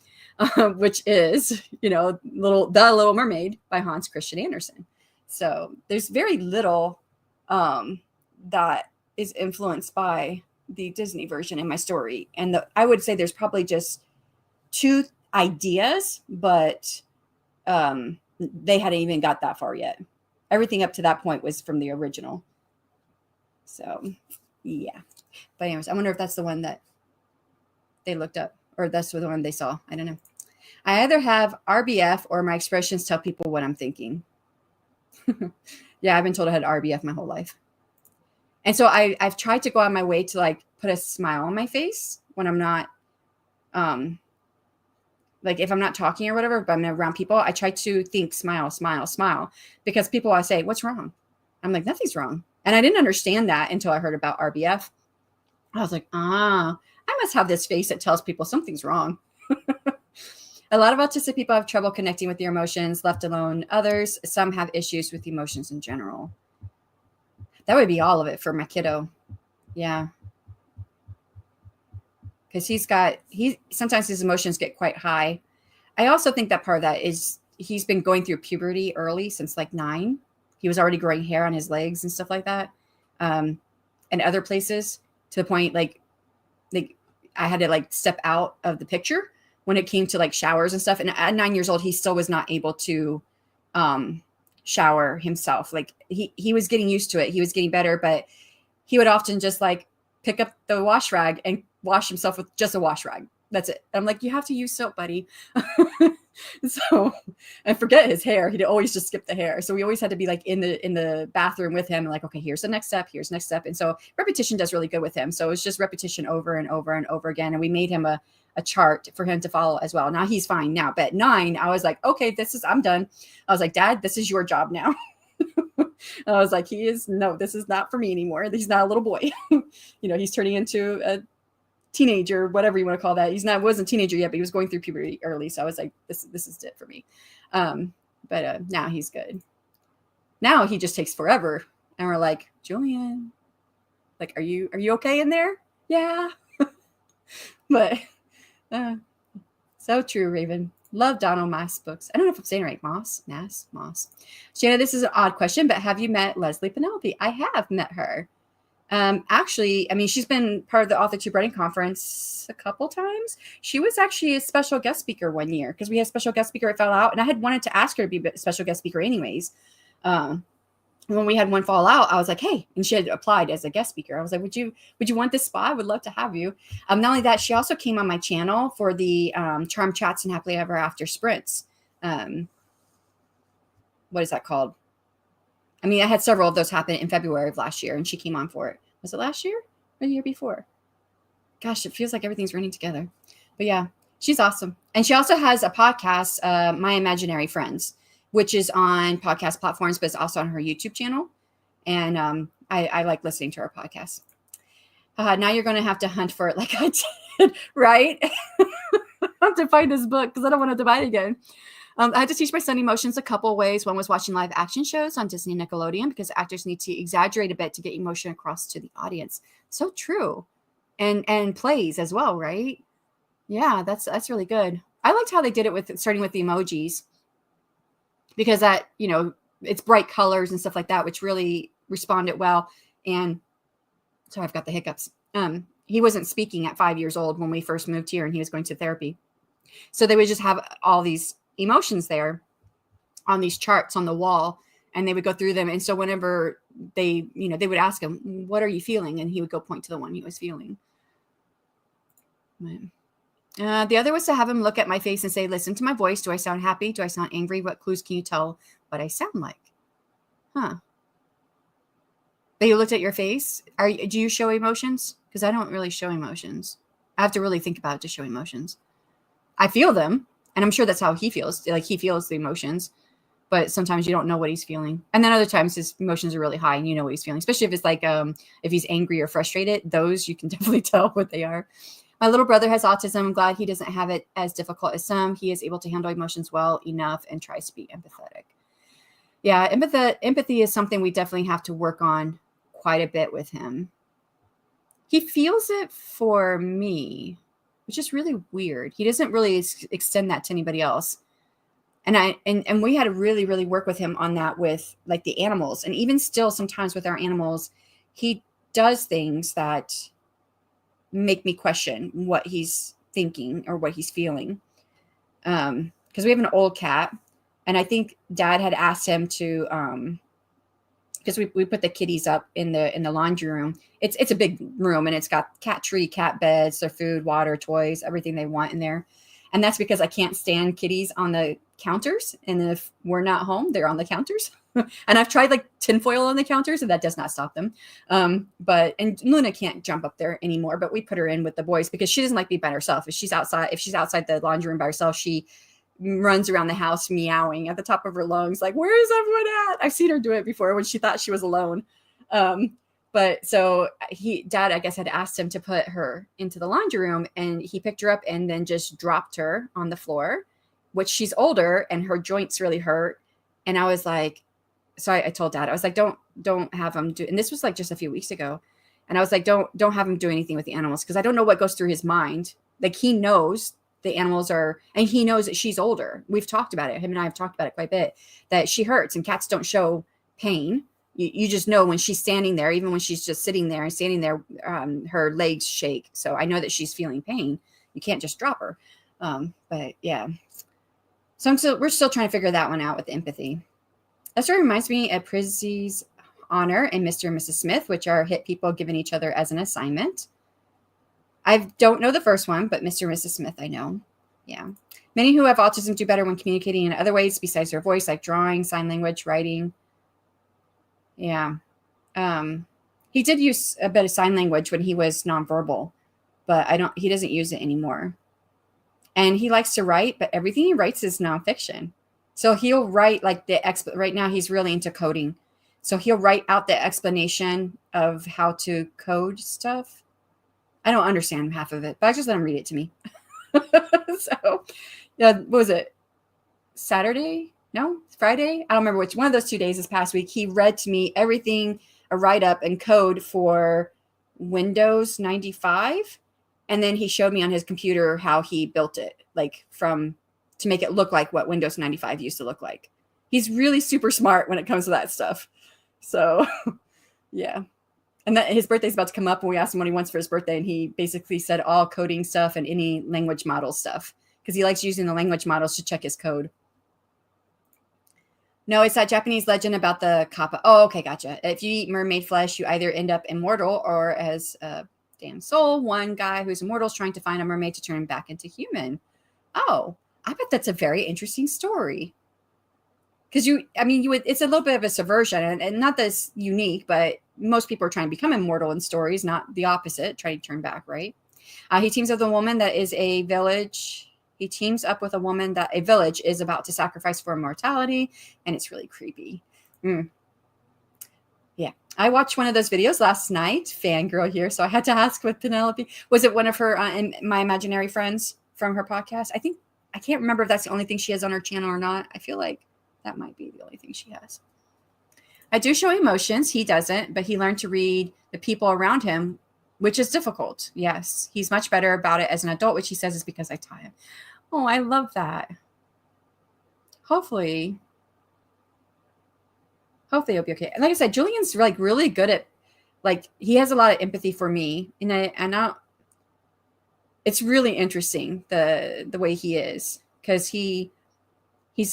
which is, The Little Mermaid by Hans Christian Andersen. So there's very little that is influenced by the Disney version in my story. And I would say there's probably just 2 ideas, but they hadn't even got that far yet. Everything up to that point was from the original. So yeah. But anyways, I wonder if that's the one that they looked up or that's the one they saw. I don't know. I either have RBF or my expressions tell people what I'm thinking. Yeah, I've been told I had RBF my whole life. And so I've tried to go on my way to like put a smile on my face when I'm not, like if I'm not talking or whatever, but I'm around people, I try to think, smile, smile, smile, because people always say, what's wrong? I'm like, nothing's wrong. And I didn't understand that until I heard about RBF. I was like, I must have this face that tells people something's wrong. A lot of autistic people have trouble connecting with their emotions, left alone. Others, some have issues with emotions in general. That would be all of it for my kiddo. Yeah. Because sometimes his emotions get quite high. I also think that part of that is he's been going through puberty early since like 9. He was already growing hair on his legs and stuff like that. And other places to the point like I had to like step out of the picture when it came to like showers and stuff. And at 9 years old, he still was not able to shower himself. Like he was getting used to it. He was getting better, but he would often just like pick up the wash rag and wash himself with just a wash rag. That's it. I'm like, you have to use soap, buddy. So, and forget his hair. He'd always just skip the hair. So we always had to be like in the bathroom with him and like, okay, here's the next step. Here's the next step. And so repetition does really good with him. So it's just repetition over and over and over again. And we made him a chart for him to follow as well. Now he's fine now, but at 9, I was like, okay, I'm done. I was like, Dad, this is your job now. I was like, this is not for me anymore. He's not a little boy. He's turning into a teenager, whatever you want to call that. Wasn't a teenager yet, but he was going through puberty early. So I was like, this is it for me. But now he's good. Now he just takes forever. And we're like, Julian, like, are you okay in there? Yeah. But so true, Raven. Love Donald Moss books. I don't know if I'm saying it right. Moss. Shanna, this is an odd question, but have you met Leslie Penelope? I have met her. Actually, I mean, she's been part of the Author Tube Writing Conference a couple times. She was actually a special guest speaker one year because we had a special guest speaker. It fell out, and I had wanted to ask her to be a special guest speaker anyways. When we had one fall out, I was like, hey, and she had applied as a guest speaker. I was like, would you want this spot? I would love to have you. Not only that, she also came on my channel for the Charm Chats and Happily Ever After Sprints. What is that called? I mean, I had several of those happen in February of last year, and she came on for it. Was it last year or the year before? Gosh, it feels like everything's running together. But yeah, she's awesome. And she also has a podcast, My Imaginary Friends, which is on podcast platforms, but it's also on her YouTube channel. And I like listening to her podcast. Now you're going to have to hunt for it like I did, right? I have to find this book because I don't want to divide again. I had to teach my son emotions a couple ways. One was watching live action shows on Disney and Nickelodeon because actors need to exaggerate a bit to get emotion across to the audience. So true. And plays as well, right? Yeah, that's really good. I liked how they did it starting with the emojis because that, it's bright colors and stuff like that, which really responded well. And so I've got the hiccups. He wasn't speaking at 5 years old when we first moved here and he was going to therapy. So they would just have all these emotions there on these charts on the wall, and they would go through them. And so whenever they would ask him, what are you feeling? And he would go point to the one he was feeling. The other was to have him look at my face and say, listen to my voice. Do I sound happy? Do I sound angry? What clues can you tell what I sound like? Huh. But you looked at your face. Do you show emotions? Because I don't really show emotions. I have to really think about it to show emotions. I feel them. And I'm sure that's how he feels. Like he feels the emotions, but sometimes you don't know what he's feeling. And then other times his emotions are really high and you know what he's feeling, especially if it's like, if he's angry or frustrated, those you can definitely tell what they are. My little brother has autism. I'm glad he doesn't have it as difficult as some. He is able to handle emotions well enough and tries to be empathetic. Yeah. Empathy is something we definitely have to work on quite a bit with him. He feels it for me, which is really weird. He doesn't really extend that to anybody else. And we had to really, really work with him on that with like the animals. And even still, sometimes with our animals, he does things that make me question what he's thinking or what he's feeling. Because we have an old cat, and I think Dad had asked him to, because we put the kitties up in the laundry room. It's a big room, and it's got cat beds, their food, water, toys, everything they want in there. And that's because I can't stand kitties on the counters. And if we're not home, they're on the counters. And I've tried like tinfoil on the counters, and that does not stop them. And Luna can't jump up there anymore, but we put her in with the boys because she doesn't like being by herself. If she's outside the laundry room by herself, she runs around the house meowing at the top of her lungs, like, where is everyone at? I've seen her do it before when she thought she was alone. But so Dad, I guess, had asked him to put her into the laundry room, and he picked her up and then just dropped her on the floor, which she's older and her joints really hurt. And I was like, so I told Dad, I was like, don't have him do, and this was like just a few weeks ago. And I was like, don't have him do anything with the animals. Cause I don't know what goes through his mind. Like he knows the animals are, and he knows that she's older. We've talked about it. Him and I have talked about it quite a bit, that she hurts, and cats don't show pain. You just know when she's standing there, even when she's just sitting there and standing there, her legs shake. So I know that she's feeling pain. You can't just drop her. But yeah. So we're still trying to figure that one out with empathy. That story reminds me of Prizzy's Honor and Mr. and Mrs. Smith, which are hit people given each other as an assignment. I don't know the first one, but Mr. and Mrs. Smith I know. Yeah. Many who have autism do better when communicating in other ways besides their voice, like drawing, sign language, writing. Yeah. He did use a bit of sign language when he was nonverbal, but he doesn't use it anymore. And he likes to write, but everything he writes is nonfiction. So he'll write like right now he's really into coding. So he'll write out the explanation of how to code stuff. I don't understand half of it, but I just let him read it to me. So, yeah, what was it? Saturday? No, Friday? I don't remember which one of those 2 days this past week. He read to me everything, a write-up and code for Windows 95. And then he showed me on his computer how he built it, like to make it look like what Windows 95 used to look like. He's really super smart when it comes to that stuff. So, yeah. And his birthday's about to come up, and we asked him what he wants for his birthday, and he basically said all coding stuff and any language model stuff because he likes using the language models to check his code. No, it's that Japanese legend about the kappa. Oh, okay, gotcha. If you eat mermaid flesh, you either end up immortal or as a damn soul. One guy who's immortal is trying to find a mermaid to turn him back into human. Oh, I bet that's a very interesting story. Because it's a little bit of a subversion, and not this unique, but most people are trying to become immortal in stories, not the opposite, trying to turn back, right? He teams up with a woman that is a village. He teams up with a woman that a village is about to sacrifice for immortality, and it's really creepy. Yeah. I watched one of those videos last night, fangirl here, so I had to ask with Penelope. Was it one of her my imaginary friends from her podcast? I can't remember if that's the only thing she has on her channel or not. I feel like that might be the only thing she has. I do show emotions. He doesn't, but he learned to read the people around him, which is difficult. Yes. He's much better about it as an adult, which he says is because I taught him. Oh, I love that. Hopefully he'll be okay. And like I said, Julian's like really good at, like, he has a lot of empathy for me. And it's really interesting the way he is, because he's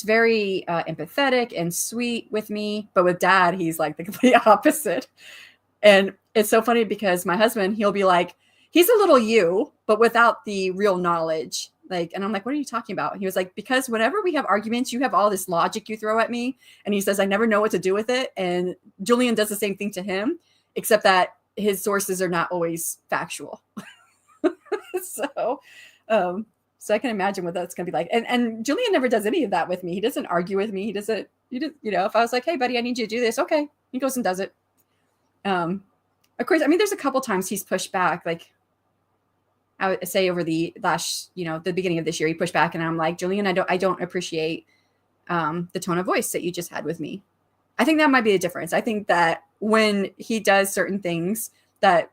very empathetic and sweet with me, but with Dad, he's like the complete opposite. And it's so funny because my husband, he'll be like, he's a little you, but without the real knowledge. Like, and I'm like, what are you talking about? He was like, because whenever we have arguments, you have all this logic you throw at me. And he says, I never know what to do with it. And Julian does the same thing to him, except that his sources are not always factual. So I can imagine what that's going to be like. And Julian never does any of that with me. He doesn't argue with me. He doesn't, if I was like, hey, buddy, I need you to do this. Okay. He goes and does it. Of course, there's a couple times he's pushed back. Like, I would say over the last, the beginning of this year, he pushed back, and I'm like, Julian, I don't appreciate the tone of voice that you just had with me. I think that might be the difference. I think that when he does certain things that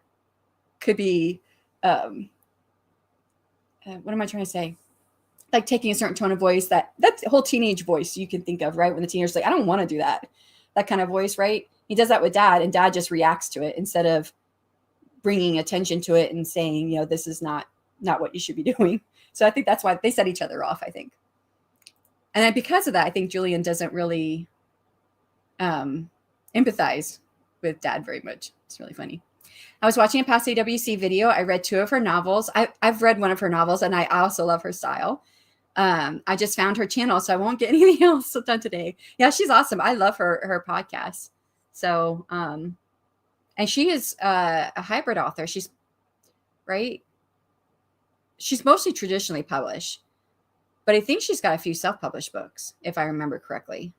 could be, what am I trying to say? Like taking a certain tone of voice, that's whole teenage voice you can think of, right? When the teenager's like, I don't want to do that kind of voice, right? He does that with Dad, and Dad just reacts to it instead of bringing attention to it and saying, this is not what you should be doing. So I think that's why they set each other off, I think. And then because of that, I think Julian doesn't really empathize with Dad very much. It's really funny. I was watching a past AWC video. I read 2 of her novels. I've read one of her novels, and I also love her style. I just found her channel, so I won't get anything else done today. Yeah, she's awesome. I love her podcast. So, and she is a hybrid author. She's mostly traditionally published, but I think she's got a few self-published books, if I remember correctly.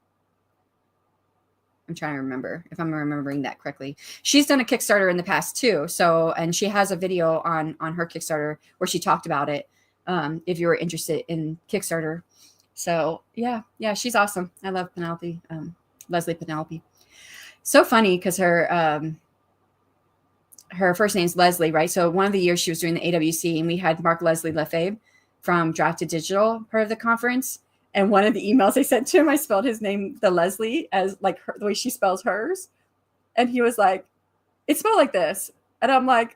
I'm trying to remember if I'm remembering that correctly. She's done a Kickstarter in the past too. So, and she has a video on her Kickstarter where she talked about it. If you were interested in Kickstarter. So yeah, she's awesome. I love Penelope, Leslie Penelope. So funny because her first name's Leslie, right? So one of the years she was doing the AWC, and we had Mark Leslie Lefebvre from Draft to Digital, part of the conference. And one of the emails I sent to him, I spelled his name, the Leslie, as like the way she spells hers. And he was like, it's spelled like this. And I'm like,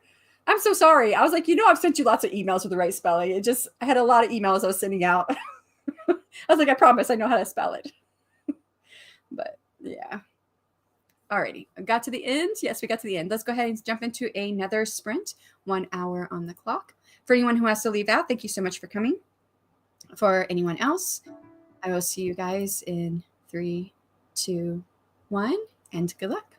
I'm so sorry. I was like, I've sent you lots of emails with the right spelling. I had a lot of emails I was sending out. I was like, I promise I know how to spell it. But yeah. Alrighty, got to the end. Yes, we got to the end. Let's go ahead and jump into another sprint. 1 hour on the clock. For anyone who has to leave out, thank you so much for coming. For anyone else, I will see you guys in 3, 2, 1, and good luck.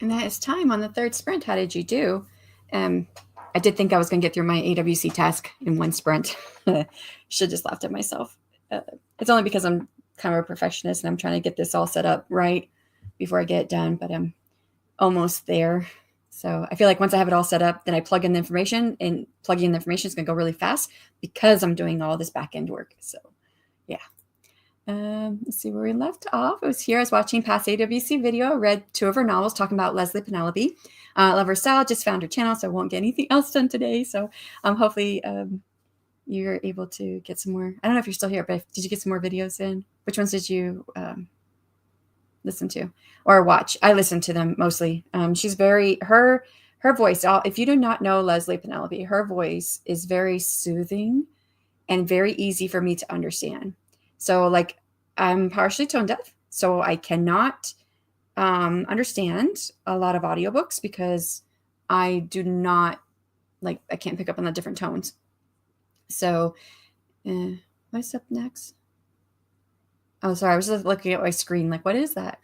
And that is time on the third sprint. How did you do? I did think I was going to get through my AWC task in one sprint. Should just laughed at myself. It's only because I'm kind of a perfectionist and I'm trying to get this all set up right before I get it done, but I'm almost there. So I feel like once I have it all set up, then I plug in the information, and plugging in the information is going to go really fast because I'm doing all this back end work. So yeah. Let's see where we left off. It was here. I was watching past AWC video. I read 2 of her novels talking about Leslie Penelope. Love her style. Just found her channel, so I won't get anything else done today. So hopefully you're able to get some more. I don't know if you're still here, but did you get some more videos in? Which ones did you listen to or watch? I listen to them mostly. She's very, her voice. If you do not know Leslie Penelope, her voice is very soothing and very easy for me to understand. So like I'm partially tone deaf, so I cannot understand a lot of audiobooks because I do not like, I can't pick up on the different tones. So what's up next? Oh, sorry. I was just looking at my screen. Like, what is that?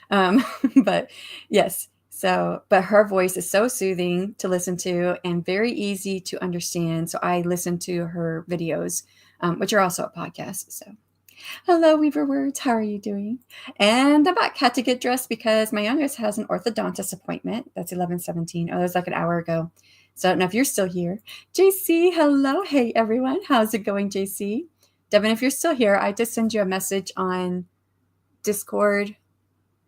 But yes. So, but her voice is so soothing to listen to and very easy to understand. So I listen to her videos, which are also a podcast. So hello, Weaver Words. How are you doing? And I'm back. Had to get dressed because my youngest has an orthodontist appointment. That's 11:17. Oh, that was like an hour ago. So I don't know if you're still here. JC, hello. Hey, everyone. How's it going, JC? Devin, if you're still here, I just sent you a message on Discord.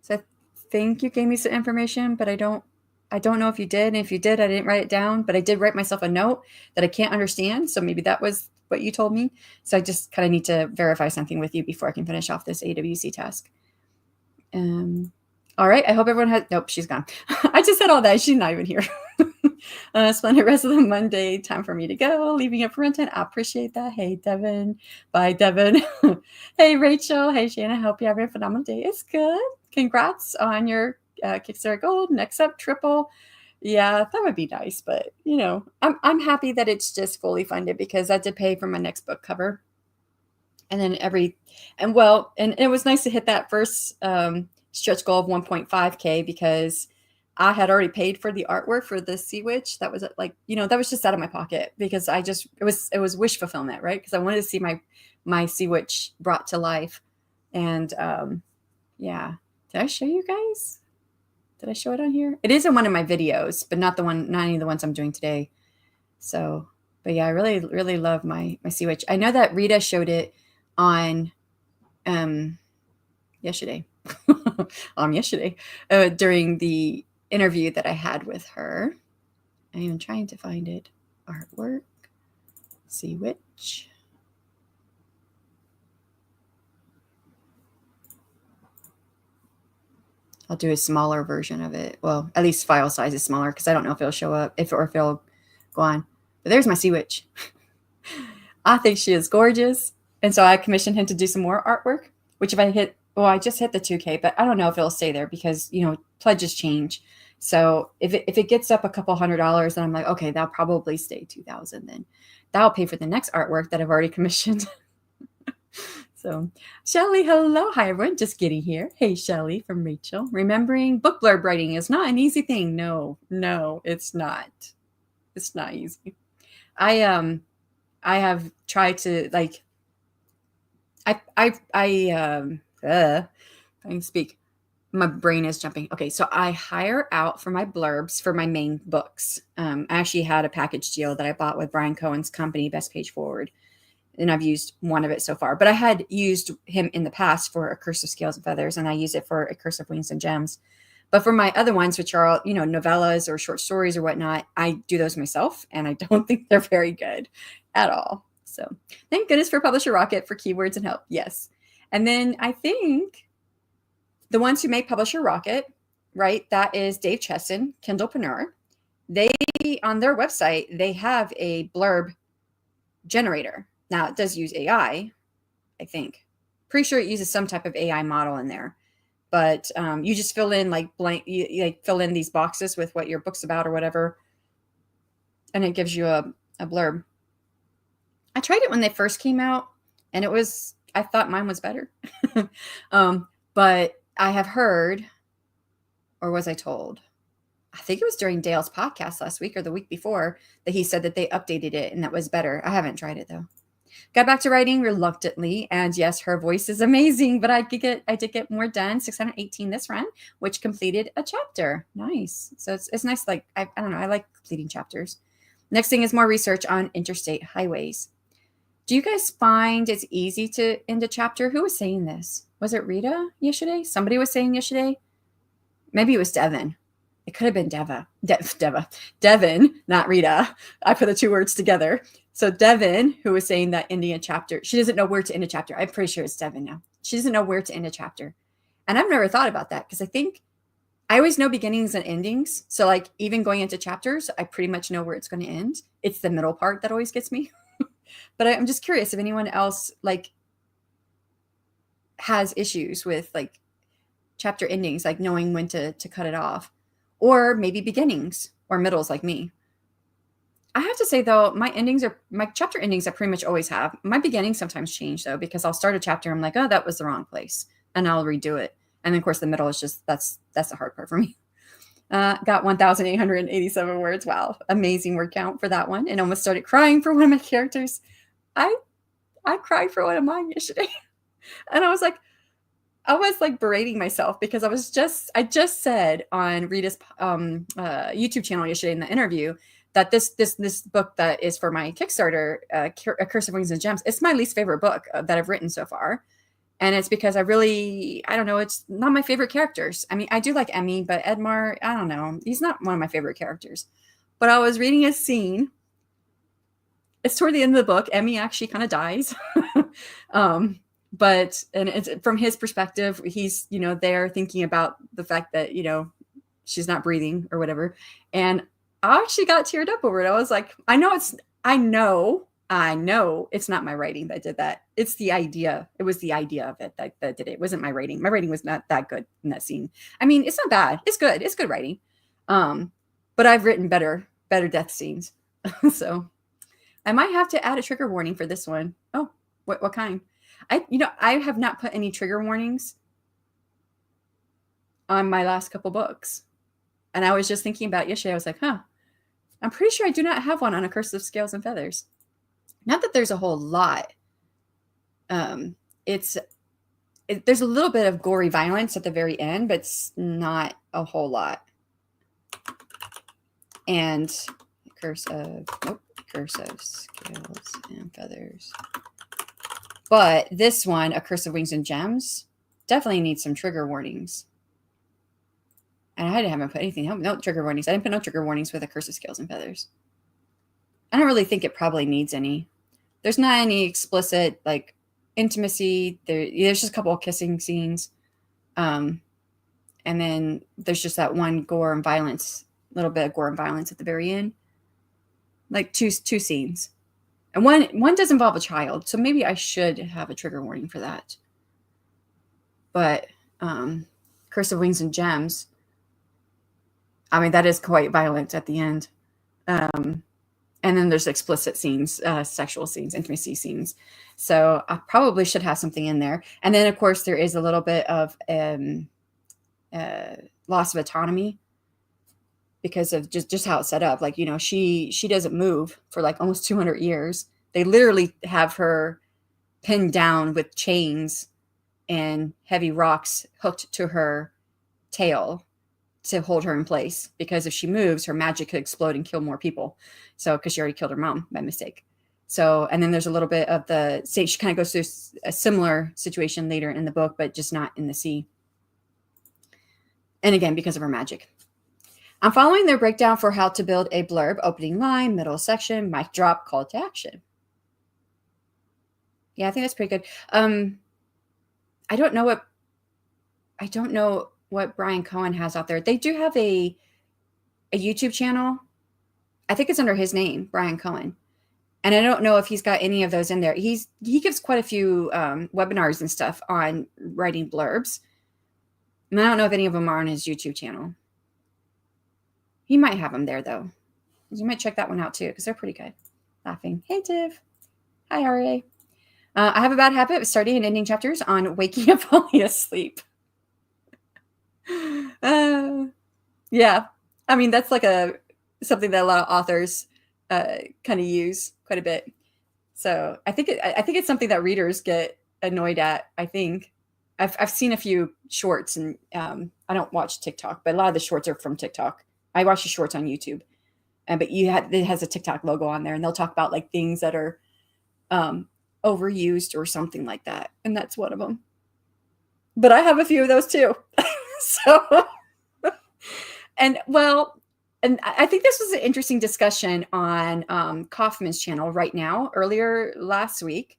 So I think you gave me some information, but I don't know if you did. And if you did, I didn't write it down, but I did write myself a note that I can't understand. So maybe that was what you told me. So I just kind of need to verify something with you before I can finish off this AWC task. All right. I hope everyone has, nope, she's gone. I just said all that. She's not even here. Splendid rest of the Monday. Time for me to go. Leaving it for Renton. I appreciate that. Hey, Devin. Bye, Devin. Hey, Rachel. Hey, Shannon. I hope you're having a phenomenal day. It's good. Congrats on your Kickstarter Gold. Next up, triple. Yeah, that would be nice. But, you know, I'm happy that it's just fully funded because I did pay for my next book cover. And then and it was nice to hit that first stretch goal of 1.5K because I had already paid for the artwork for the Sea Witch. That was like, you know, that was just out of my pocket because it was wish fulfillment, right? Because I wanted to see my Sea Witch brought to life. And yeah, did I show you guys? Did I show it on here? It is in one of my videos, but not any of the ones I'm doing today. So, but yeah, I really, really love my Sea Witch. I know that Rita showed it on yesterday during the interview that I had with her. I am trying to find it. Artwork, Sea Witch. I'll do a smaller version of it. Well, at least file size is smaller because I don't know if it'll show up if it'll go on. But there's my Sea Witch. I think she is gorgeous. And so I commissioned him to do some more artwork, which if I hit, well, I just hit the 2K, but I don't know if it'll stay there because, you know, pledges change. So if it gets up a couple $100, then I'm like, okay, that'll probably stay 2,000 then. That'll pay for the next artwork that I've already commissioned. So Shelly, hello. Hi, everyone. Just getting here. Hey, Shelly from Rachel. Remembering book blurb writing is not an easy thing. No, it's not. It's not easy. I have tried to like, I can speak. My brain is jumping. Okay, so I hire out for my blurbs for my main books. I actually had a package deal that I bought with Brian Cohen's company, Best Page Forward, and I've used one of it so far. But I had used him in the past for A Curse of Scales and Feathers, and I use it for A Curse of Wings and Gems. But for my other ones, which are, you know, novellas or short stories or whatnot, I do those myself, and I don't think they're very good at all. So thank goodness for Publisher Rocket for keywords and help. Yes. And then I think the ones who make Publisher Rocket, right, that is Dave Chesson, Kindlepreneur. They, on their website, they have a blurb generator. Now, it does use AI, I think. Pretty sure it uses some type of AI model in there. But you just fill in like blank, you like fill in these boxes with what your book's about or whatever, and it gives you a blurb. I tried it when they first came out, and I thought mine was better. But I have heard, or was I told? I think it was during Dale's podcast last week or the week before that he said that they updated it and that was better. I haven't tried it though. Got back to writing reluctantly, and yes, her voice is amazing, but I did get more done. 618 this run, which completed a chapter. Nice. So it's nice. Like I don't know, I like completing chapters. Next thing is more research on interstate highways. Do you guys find it's easy to end a chapter? Who was saying this? Was it Rita yesterday? Somebody was saying yesterday. Maybe it was Devin. It could have been Devin, not Rita. I put the two words together. So Devin, who was saying that ending a chapter, she doesn't know where to end a chapter. I'm pretty sure it's Devin now. She doesn't know where to end a chapter. And I've never thought about that because I think I always know beginnings and endings. So like even going into chapters, I pretty much know where it's going to end. It's the middle part that always gets me. But I'm just curious if anyone else like has issues with like chapter endings, like knowing when to cut it off, or maybe beginnings or middles like me. I have to say though, my chapter endings I pretty much always have. My beginnings sometimes change though, because I'll start a chapter, I'm like, oh, that was the wrong place, and I'll redo it. And then of course the middle is just that's the hard part for me. Got 1,887 words. Wow, amazing word count for that one. And almost started crying for one of my characters. I cried for one of mine yesterday, and I was like berating myself because I just said on Rita's YouTube channel yesterday in the interview that this book that is for my Kickstarter, A Curse of Wings and Gems, it's my least favorite book that I've written so far. And it's because I don't know, it's not my favorite characters. I mean, I do like Emmy, but Edmar, I don't know. He's not one of my favorite characters. But I was reading a scene. It's toward the end of the book. Emmy actually kind of dies. But it's from his perspective, he's, there thinking about the fact that, she's not breathing or whatever. And I actually got teared up over it. I was like, I know it's not my writing that did that. It's the idea. It was the idea of it that did it. It wasn't my writing. My writing was not that good in that scene. I mean, it's not bad. It's good. It's good writing. But I've written better death scenes. So I might have to add a trigger warning for this one. Oh, what kind? I have not put any trigger warnings on my last couple books. And I was just thinking about it yesterday. I was like, I'm pretty sure I do not have one on A Curse of Scales and Feathers. Not that there's a whole lot. There's a little bit of gory violence at the very end, but it's not a whole lot. And Curse of Scales and Feathers. But this one, A Curse of Wings and Gems, definitely needs some trigger warnings. And I haven't put anything, no trigger warnings. I didn't put no trigger warnings with A Curse of Scales and Feathers. I don't really think it probably needs any. There's not any explicit, like, intimacy. There's just a couple of kissing scenes. And then there's just that one gore and violence, little bit of gore and violence at the very end. Like two scenes. And one does involve a child, so maybe I should have a trigger warning for that. But Curse of Wings and Gems, I mean, that is quite violent at the end. And then there's explicit scenes, sexual scenes, intimacy scenes. So I probably should have something in there. And then, of course, there is a little bit of loss of autonomy because of just how it's set up. Like, she doesn't move for like almost 200 years. They literally have her pinned down with chains and heavy rocks hooked to her tail to hold her in place, because if she moves, her magic could explode and kill more people. So, because she already killed her mom by mistake. So, and then there's a little bit of she kind of goes through a similar situation later in the book, but just not in the sea. And again, because of her magic. I'm following their breakdown for how to build a blurb: opening line, middle section, mic drop, call to action. Yeah, I think that's pretty good. I don't know what Brian Cohen has out there. They do have a YouTube channel. I think it's under his name, Brian Cohen. And I don't know if he's got any of those in there. He gives quite a few webinars and stuff on writing blurbs. And I don't know if any of them are on his YouTube channel. He might have them there, though. You might check that one out, too, because they're pretty good. Laughing. Hey, Tiv. Hi, Aria. I have a bad habit of starting and ending chapters on waking up falling asleep. Yeah. I mean, that's like something that a lot of authors kind of use quite a bit. So I think it's something that readers get annoyed at. I think I've seen a few shorts, and I don't watch TikTok, but a lot of the shorts are from TikTok. I watch the shorts on YouTube, but it has a TikTok logo on there, and they'll talk about like things that are overused or something like that, and that's one of them. But I have a few of those too. So, and well, and I think this was an interesting discussion on Kaufman's channel right now, earlier last week.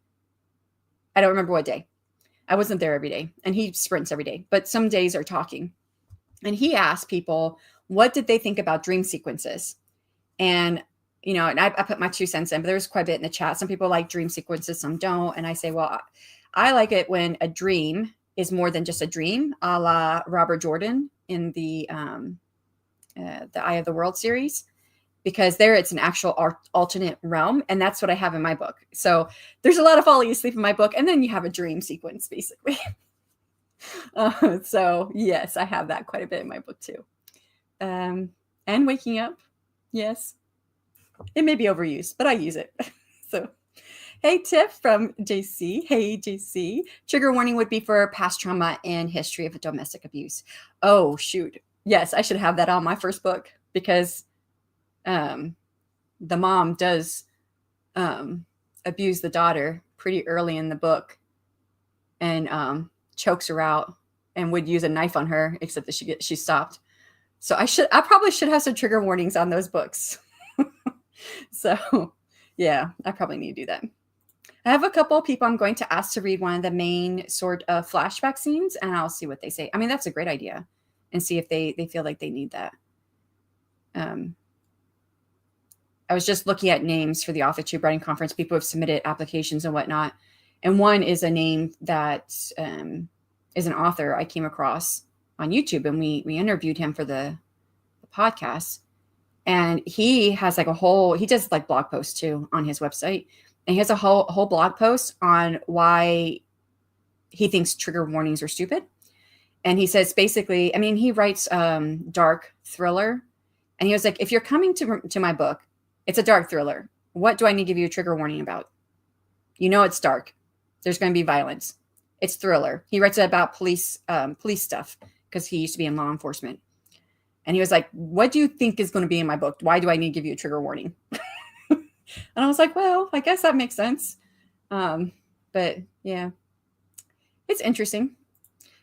I don't remember what day. I wasn't there every day, and he sprints every day, but some days are talking. And he asked people, what did they think about dream sequences? And, and I put my 2 cents in, but there's quite a bit in the chat. Some people like dream sequences, some don't. And I say, well, I like it when a dream is more than just a dream, a la Robert Jordan in the Eye of the World series, because there it's an actual alternate realm. And that's what I have in my book. So there's a lot of falling asleep in my book. And then you have a dream sequence, basically. So yes, I have that quite a bit in my book too. And waking up. Yes. It may be overused, but I use it. So, hey, Tiff from JC. Hey, JC. Trigger warning would be for past trauma and history of domestic abuse. Oh, shoot. Yes, I should have that on my first book, because the mom does abuse the daughter pretty early in the book, and chokes her out and would use a knife on her, except that she stopped. So I probably should have some trigger warnings on those books. So yeah, I probably need to do that. I have a couple of people I'm going to ask to read one of the main sort of flashback scenes, and I'll see what they say. I mean, that's a great idea, and see if they feel like they need that. I was just looking at names for the AuthorTube Writing Conference. People have submitted applications and whatnot. And one is a name that is an author I came across on YouTube, and we interviewed him for the podcast. And he has like he does like blog posts too on his website. And he has a whole blog post on why he thinks trigger warnings are stupid. And he says basically, I mean, he writes dark thriller. And he was like, if you're coming to my book, it's a dark thriller. What do I need to give you a trigger warning about? It's dark. There's going to be violence. It's thriller. He writes about police stuff because he used to be in law enforcement. And he was like, what do you think is going to be in my book? Why do I need to give you a trigger warning? And I was like, well, I guess that makes sense. But yeah, it's interesting.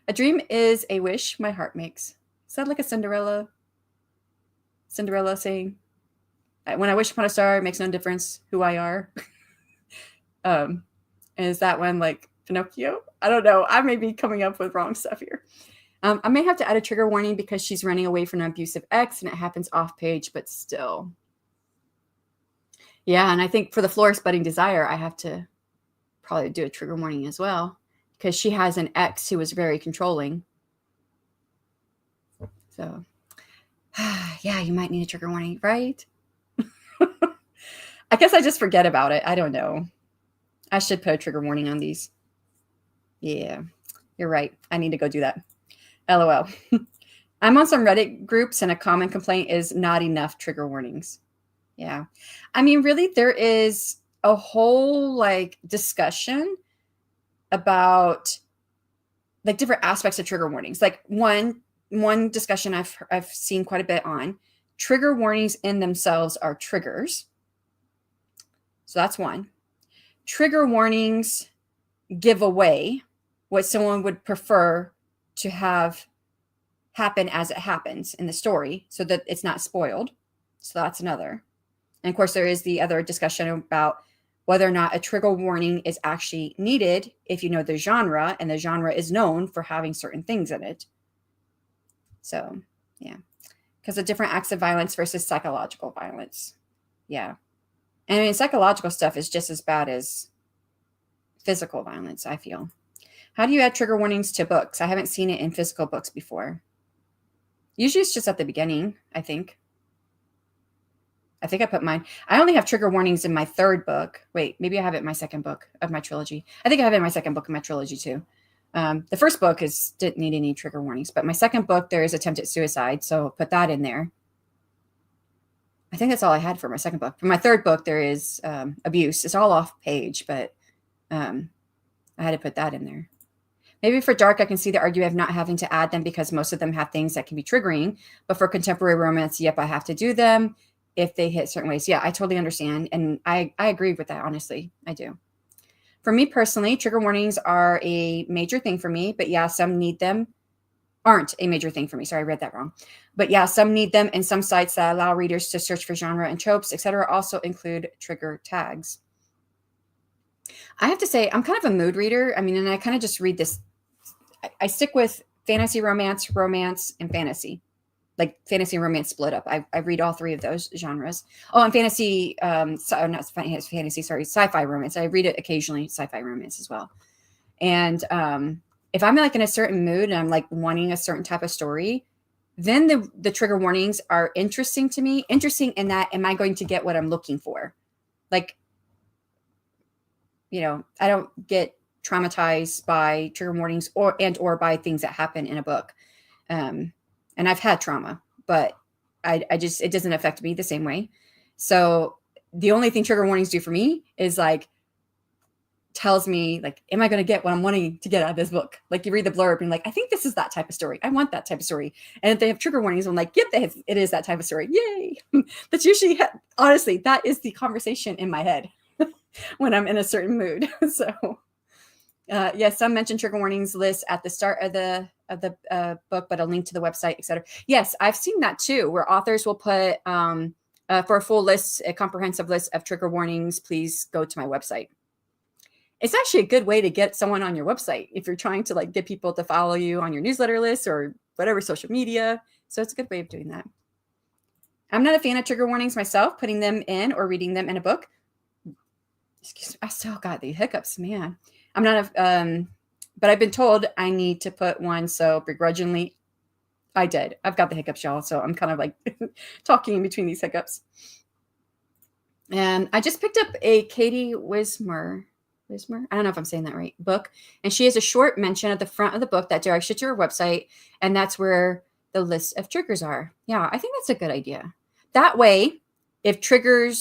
A dream is a wish my heart makes. Is that like a Cinderella saying? When I wish upon a star, it makes no difference who I are. And is that one like Pinocchio? I don't know. I may be coming up with wrong stuff here. I may have to add a trigger warning because she's running away from an abusive ex, and it happens off page, but still. Yeah, and I think for the Florist Budding Desire, I have to probably do a trigger warning as well, because she has an ex who was very controlling. So, yeah, you might need a trigger warning, right? I guess I just forget about it. I don't know. I should put a trigger warning on these. Yeah, you're right. I need to go do that. LOL. I'm on some Reddit groups, and a common complaint is not enough trigger warnings. Yeah. I mean, really, there is a whole discussion about different aspects of trigger warnings. Like one discussion I've seen quite a bit on, trigger warnings in themselves are triggers. So that's one. Trigger warnings give away what someone would prefer to have happen as it happens in the story, so that it's not spoiled. So that's another. And of course, there is the other discussion about whether or not a trigger warning is actually needed if you know the genre, and the genre is known for having certain things in it. So, yeah. Because of different acts of violence versus psychological violence. Yeah. And I mean, psychological stuff is just as bad as physical violence, I feel. How do you add trigger warnings to books? I haven't seen it in physical books before. Usually it's just at the beginning, I think. I think I put mine. I only have trigger warnings in my third book. Wait, maybe I have it in my second book of my trilogy. I think I have it in my second book of my trilogy too. The first book didn't need any trigger warnings, but my second book, there is attempted suicide. So put that in there. I think that's all I had for my second book. For my third book, there is abuse. It's all off page, but I had to put that in there. Maybe for dark, I can see the argument of not having to add them because most of them have things that can be triggering. But for contemporary romance, yep, I have to do them if they hit certain ways. Yeah, I totally understand. And I agree with that, honestly. I do. For me personally, trigger warnings are a major thing for me. But yeah, some need them. Aren't a major thing for me. Sorry, I read that wrong. But yeah, some need them. And some sites that allow readers to search for genre and tropes, etc., also include trigger tags. I have to say, I'm kind of a mood reader. I mean, and I kind of just read this. I stick with fantasy, romance, and fantasy. Like fantasy and romance split up. I read all three of those genres. Oh, and fantasy, not fantasy, sorry, sci-fi romance. I read it occasionally, sci-fi romance as well. And if I'm like in a certain mood and I'm like wanting a certain type of story, then the trigger warnings are interesting to me. Interesting in that, am I going to get what I'm looking for? Like, I don't get traumatized by trigger warnings or by things that happen in a book. And I've had trauma, but I just, it doesn't affect me the same way. So the only thing trigger warnings do for me is like, tells me like, am I going to get what I'm wanting to get out of this book? Like you read the blurb and like, I think this is that type of story. I want that type of story. And if they have trigger warnings, I'm like, yep, it is that type of story. Yay. That's usually, honestly, that is the conversation in my head when I'm in a certain mood. So yes, some mention trigger warnings list at the start of the book, but a link to the website, etc. Yes, I've seen that too, where authors will put for a full list, a comprehensive list of trigger warnings, please go to my website. It's actually a good way to get someone on your website if you're trying to like get people to follow you on your newsletter list or whatever social media. So it's a good way of doing that. I'm not a fan of trigger warnings myself, putting them in or reading them in a book. Excuse me, I still got the hiccups, man. I'm not but I've been told I need to put one, so begrudgingly I did. I've got the hiccups, y'all, so I'm kind of like talking in between these hiccups. And I just picked up a Katie Wismer, I don't know if I'm saying that right, book. And she has a short mention at the front of the book that directs you to her website. And that's where the list of triggers are. Yeah, I think that's a good idea. That way, if trigger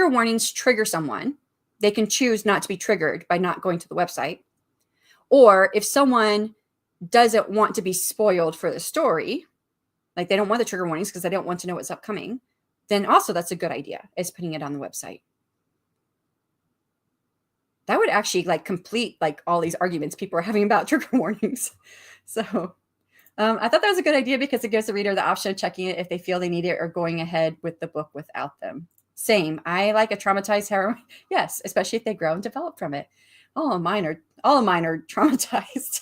warnings trigger someone, they can choose not to be triggered by not going to the website. Or if someone doesn't want to be spoiled for the story, like they don't want the trigger warnings because they don't want to know what's upcoming, then also that's a good idea, is putting it on the website. That would actually like complete like all these arguments people are having about trigger warnings. So I thought that was a good idea because it gives the reader the option of checking it if they feel they need it or going ahead with the book without them. Same. I like a traumatized heroine. Yes, especially if they grow and develop from it. All of mine are traumatized.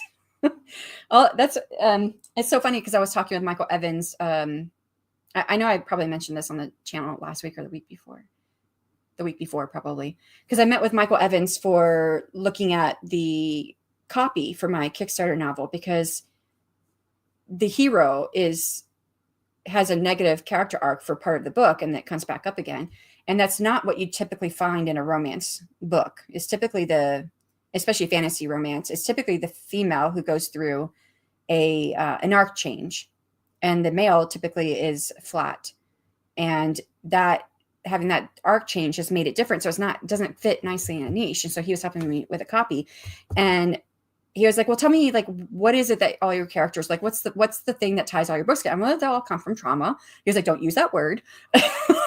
It's so funny because I was talking with Michael Evans. I know I probably mentioned this on the channel last week or the week before probably, because I met with Michael Evans for looking at the copy for my Kickstarter novel, because the hero has a negative character arc for part of the book and that comes back up again. And that's not what you typically find in a romance book. It's typically especially fantasy romance, it's typically the female who goes through an arc change, and the male typically is flat. And that having that arc change has made it different. So doesn't fit nicely in a niche. And so he was helping me with a copy, and he was like, well, tell me, like, what is it that all your characters, like, what's the thing that ties all your books together? I'm like, they all come from trauma. He was like, don't use that word.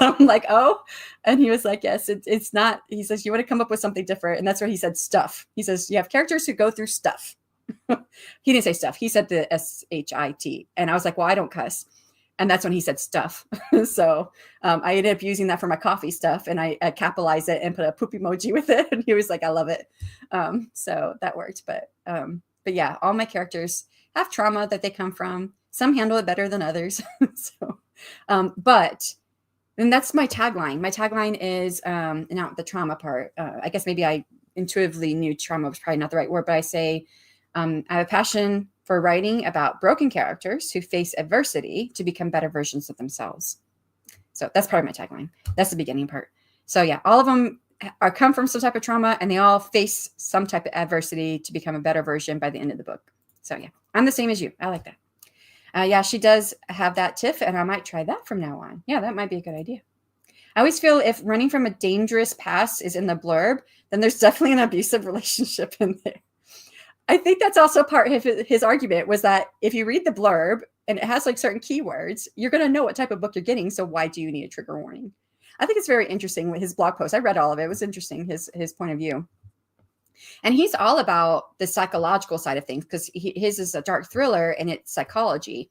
I'm like, oh, and he was like, yes, it's not. He says, you want to come up with something different. And that's where he said stuff. He says, you have characters who go through stuff. He didn't say stuff. He said the SHIT. And I was like, well, I don't cuss. And that's when he said stuff. So I ended up using that for my coffee stuff, and I capitalized it and put a poop emoji with it. And he was like, I love it. So that worked. But yeah, all my characters have trauma that they come from. Some handle it better than others. And that's my tagline. My tagline is not the trauma part. I guess maybe I intuitively knew trauma was probably not the right word, but I say I have a passion for writing about broken characters who face adversity to become better versions of themselves. So that's part of my tagline. That's the beginning part. So yeah, all of them come from some type of trauma, and they all face some type of adversity to become a better version by the end of the book. So yeah, I'm the same as you. I like that. Yeah, she does have that tiff, and I might try that from now on. Yeah, that might be a good idea. I always feel if running from a dangerous past is in the blurb, then there's definitely an abusive relationship in there. I think that's also part of his argument was that if you read the blurb and it has like certain keywords, you're going to know what type of book you're getting. So why do you need a trigger warning? I think it's very interesting with his blog post. I read all of it. It was interesting, his point of view. And he's all about the psychological side of things because his is a dark thriller and it's psychology.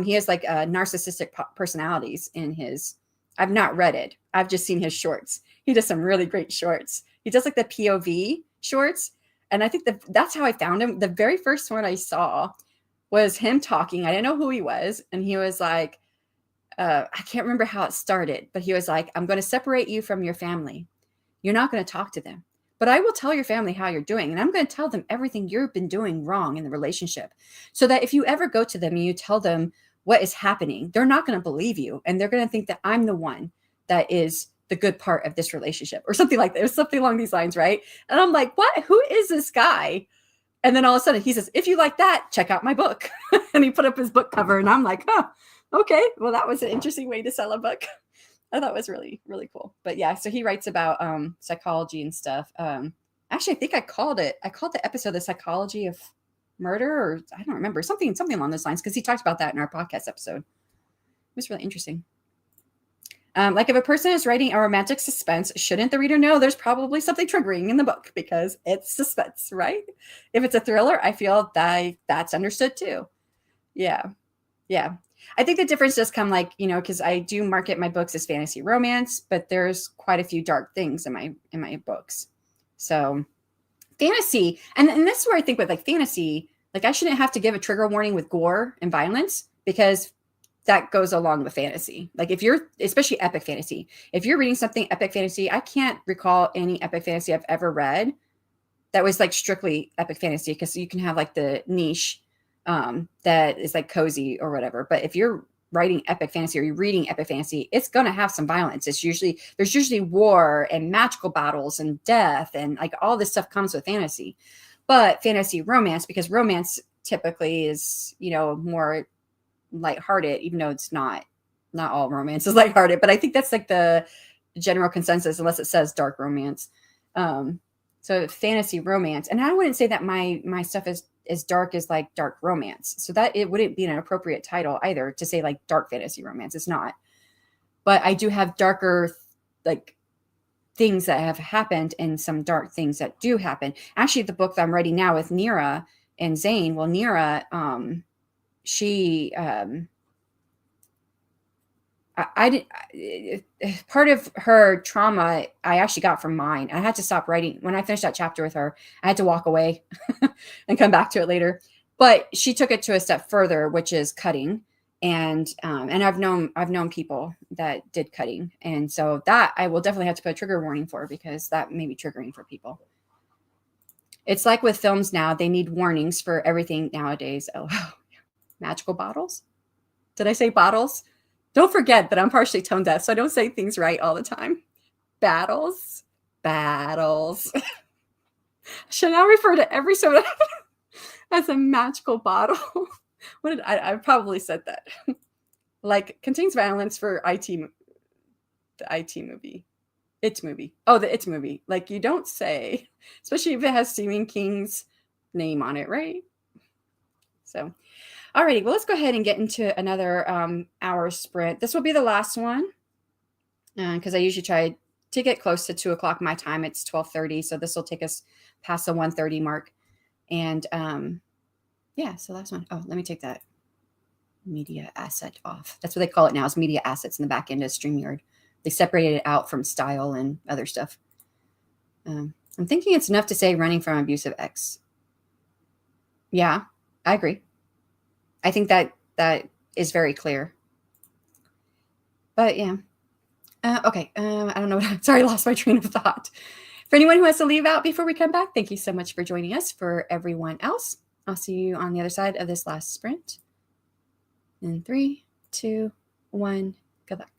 He has like narcissistic personalities in his. I've not read it. I've just seen his shorts. He does some really great shorts. He does like the POV shorts. And I think that's how I found him. The very first one I saw was him talking. I didn't know who he was. And he was like, I can't remember how it started, but he was like, I'm going to separate you from your family. You're not going to talk to them. But I will tell your family how you're doing, and I'm going to tell them everything you've been doing wrong in the relationship so that if you ever go to them and you tell them what is happening, they're not going to believe you, and they're going to think that I'm the one that is the good part of this relationship or something like that. It was something along these lines, right? And I'm like, what? Who is this guy? And then all of a sudden he says, if you like that, check out my book. And he put up his book cover, and I'm like, oh, okay. Well, that was an interesting way to sell a book. I thought it was really, really cool. But yeah, so he writes about psychology and stuff. Actually, I think I called the episode The Psychology of Murder, or I don't remember, something along those lines, because he talked about that in our podcast episode. It was really interesting. Like if a person is writing a romantic suspense, shouldn't the reader know there's probably something triggering in the book because it's suspense, right? If it's a thriller, I feel that's understood too. Yeah. Yeah. I think the difference does come like, because I do market my books as fantasy romance, but there's quite a few dark things in my books. So fantasy, and this is where I think with like fantasy, like I shouldn't have to give a trigger warning with gore and violence because that goes along with fantasy. Like if you're, especially epic fantasy, if you're reading something epic fantasy, I can't recall any epic fantasy I've ever read that was like strictly epic fantasy because you can have like the niche that is like cozy or whatever. But if you're writing epic fantasy or you're reading epic fantasy, it's going to have some violence. There's usually war and magical battles and death and like all this stuff comes with fantasy. But fantasy romance, because romance typically is, more lighthearted, even though it's not all romance is lighthearted, but I think that's like the general consensus, unless it says dark romance. So fantasy romance, and I wouldn't say that my stuff is as dark as like dark romance. So that it wouldn't be an appropriate title either to say like dark fantasy romance. It's not. But I do have darker like things that have happened and some dark things that do happen. Actually, the book that I'm writing now with Nira and Zane, well, Nira, she part of her trauma I actually got from mine. I had to stop writing when I finished that chapter with her. I had to walk away and come back to it later. But she took it to a step further, which is cutting. And I've known people that did cutting, and so that I will definitely have to put a trigger warning for because that may be triggering for people. It's like with films now; they need warnings for everything nowadays. Oh, magical bottles. Did I say bottles? Don't forget that I'm partially tone deaf, so I don't say things right all the time. Battles. Should I refer to every soda as a magical bottle? What did I probably said that. Like contains violence for the IT movie. It's movie. Oh, the It's movie. Like you don't say, especially if it has Stephen King's name on it, right? So alrighty, well, let's go ahead and get into another hour sprint. This will be the last one because I usually try to get close to 2 o'clock my time. It's 12:30, so this will take us past the 1:30 mark. And yeah, so last one. Oh, let me take that media asset off. That's what they call it now, is media assets in the back end of StreamYard. They separated it out from style and other stuff. I'm thinking it's enough to say running from abusive ex. Yeah, I agree. I think that is very clear. But yeah. Okay. I don't know. Sorry, I lost my train of thought. For anyone who has to leave out before we come back, thank you so much for joining us. For everyone else, I'll see you on the other side of this last sprint. In 3, 2, 1, good luck.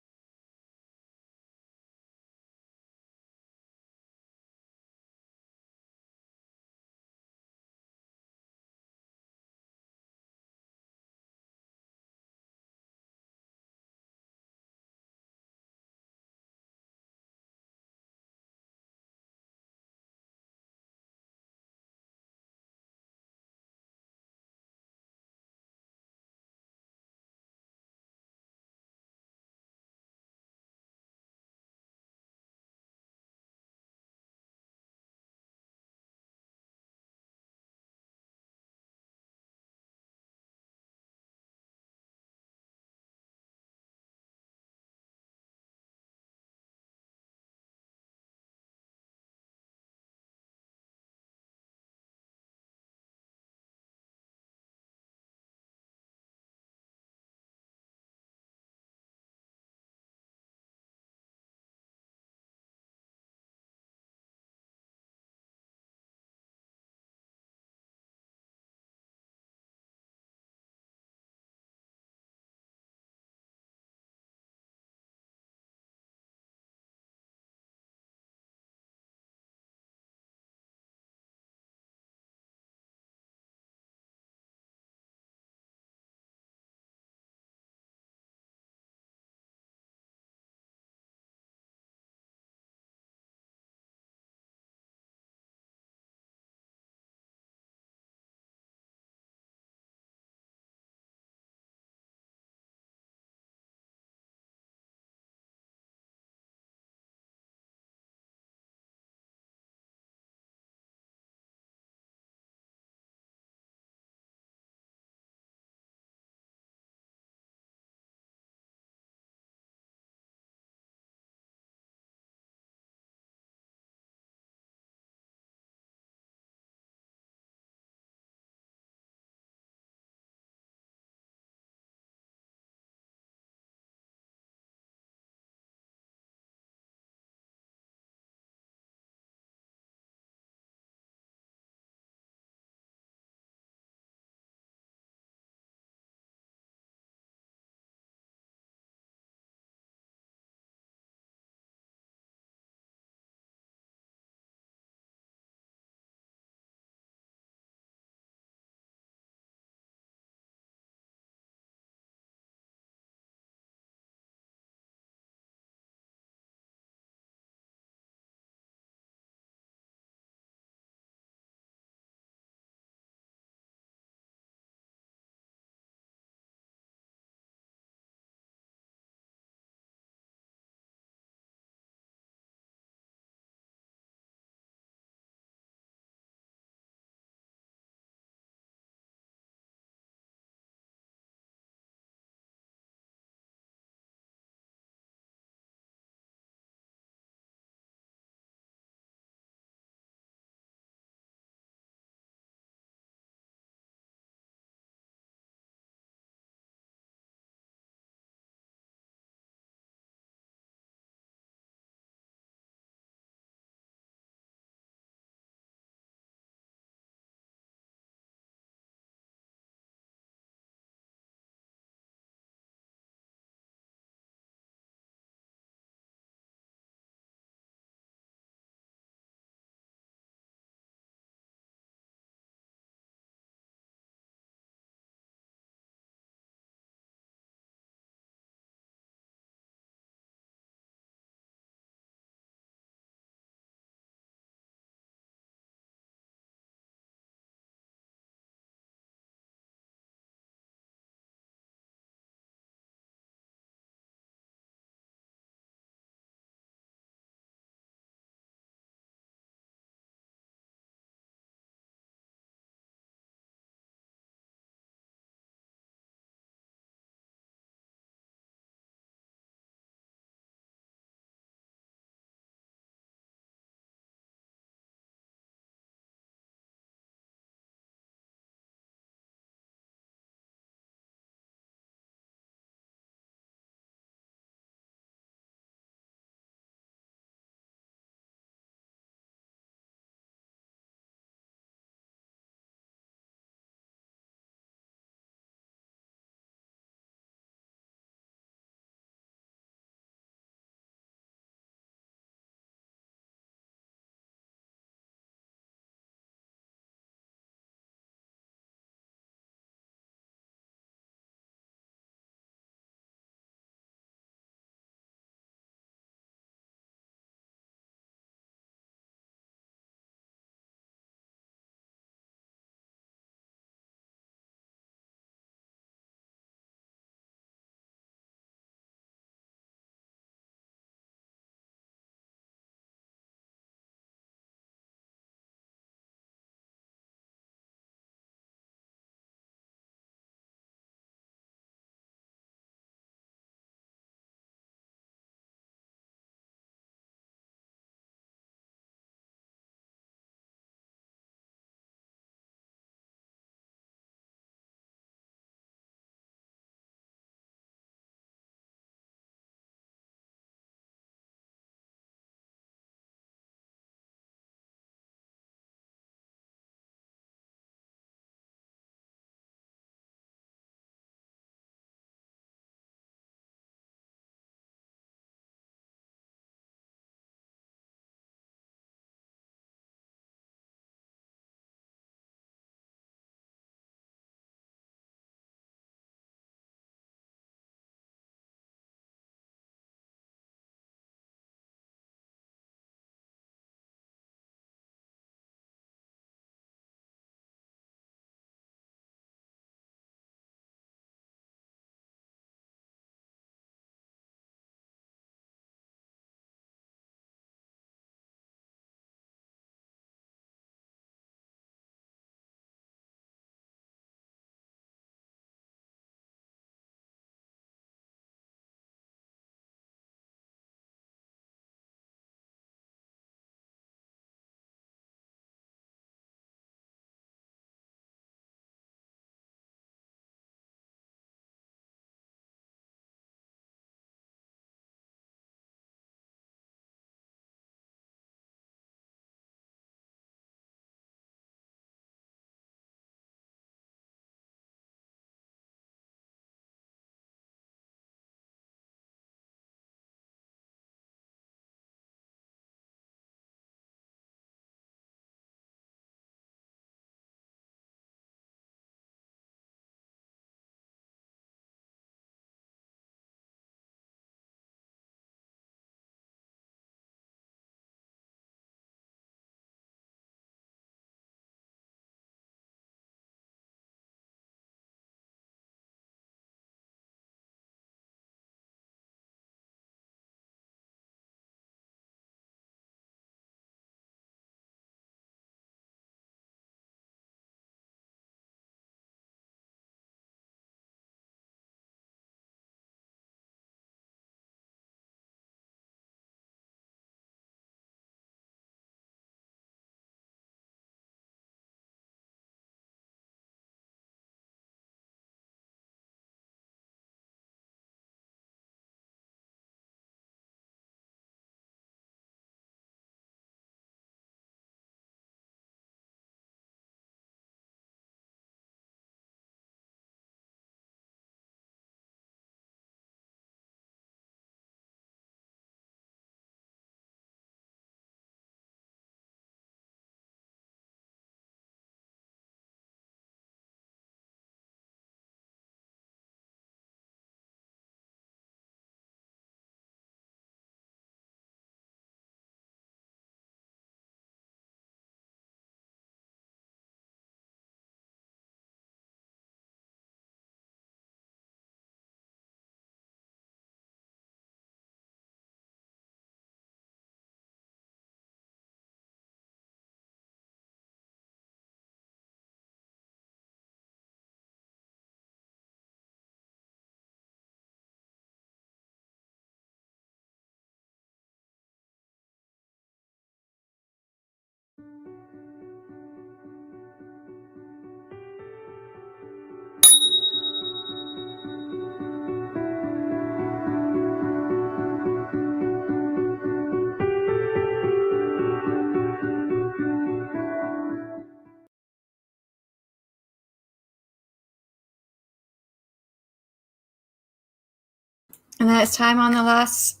And then it's time on the last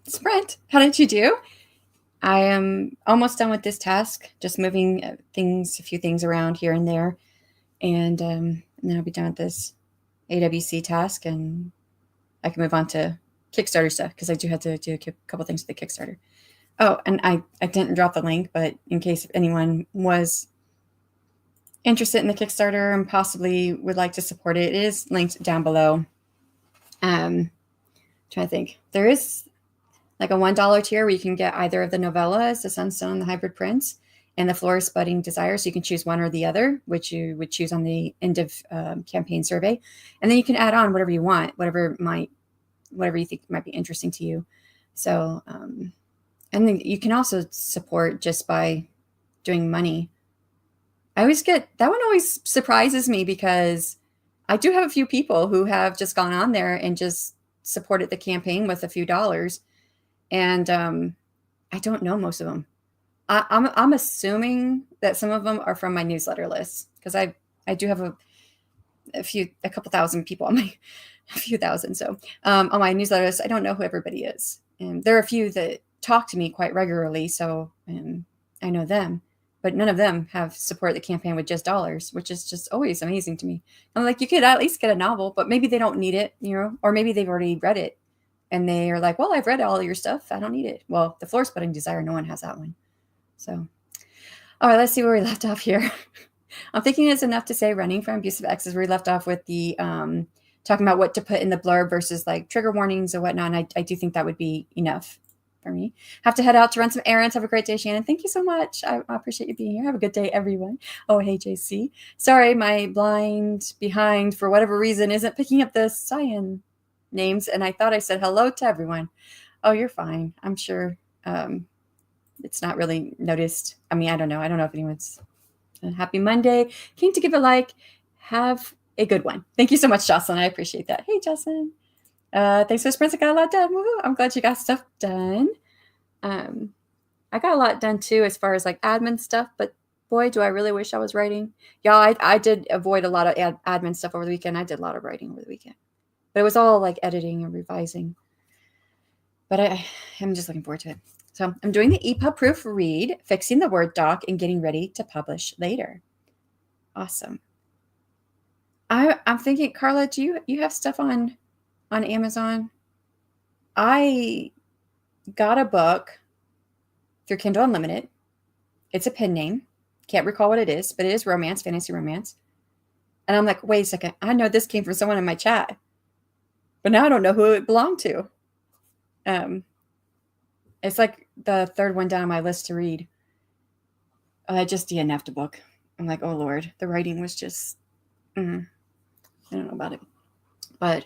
sprint. How did you do? I am almost done with this task, just moving a few things around here and there. And then I'll be done with this AWC task, and I can move on to Kickstarter stuff because I do have to do a couple things with the Kickstarter. Oh, and I didn't drop the link, but in case anyone was interested in the Kickstarter and possibly would like to support it, it is linked down below. Trying to think. There is like a $1 tier where you can get either of the novellas, the Sunstone and the Hybrid Prince, and the Florist Budding Desire. So you can choose one or the other, which you would choose on the end of campaign survey. And then you can add on whatever you want, whatever you think might be interesting to you. So, and then you can also support just by doing money. I always get, that one always surprises me because I do have a few people who have just gone on there and just supported the campaign with a few dollars. And I don't know most of them. I'm assuming that some of them are from my newsletter list because I do have a couple thousand people on my, a few thousand. So on my newsletter list, I don't know who everybody is. And there are a few that talk to me quite regularly. So I know them, but none of them have supported the campaign with just dollars, which is just always amazing to me. I'm like, you could at least get a novel, but maybe they don't need it, or maybe they've already read it. And they are like, well, I've read all your stuff. I don't need it. Well, the Florist Budding Desire, no one has that one. So, all right, let's see where we left off here. I'm thinking it's enough to say running from abusive exes, where we left off with the talking about what to put in the blurb versus like trigger warnings and whatnot. And I do think that would be enough for me. Have to head out to run some errands. Have a great day, Shannon. Thank you so much. I appreciate you being here. Have a good day, everyone. Oh, hey, JC. Sorry, my blind behind, for whatever reason, isn't picking up the cyan names, and I thought I said hello to everyone. Oh, you're fine. I'm sure it's not really noticed. I mean, I don't know if anyone's happy Monday. Came to give a like. Have a good one. Thank you so much, Jocelyn. I appreciate that. Hey, Jocelyn. Thanks for the sprints. I got a lot done. Woo-hoo. I'm glad you got stuff done. I got a lot done too as far as like admin stuff, but boy, do I really wish I was writing. Yeah, I did avoid a lot of admin stuff over the weekend. I did a lot of writing over the weekend. But it was all like editing and revising. But I'm just looking forward to it. So I'm doing the EPUB proofread, fixing the Word doc, and getting ready to publish later. Awesome. I'm thinking, Carla, do you have stuff on Amazon? I got a book through Kindle Unlimited. It's a pen name. Can't recall what it is, but it is romance, fantasy romance. And I'm like, wait a second. I know this came from someone in my chat, but now I don't know who it belonged to. It's like the third one down on my list to read. Just DNF'd a book. I'm like, oh Lord, the writing was just, I don't know about it. But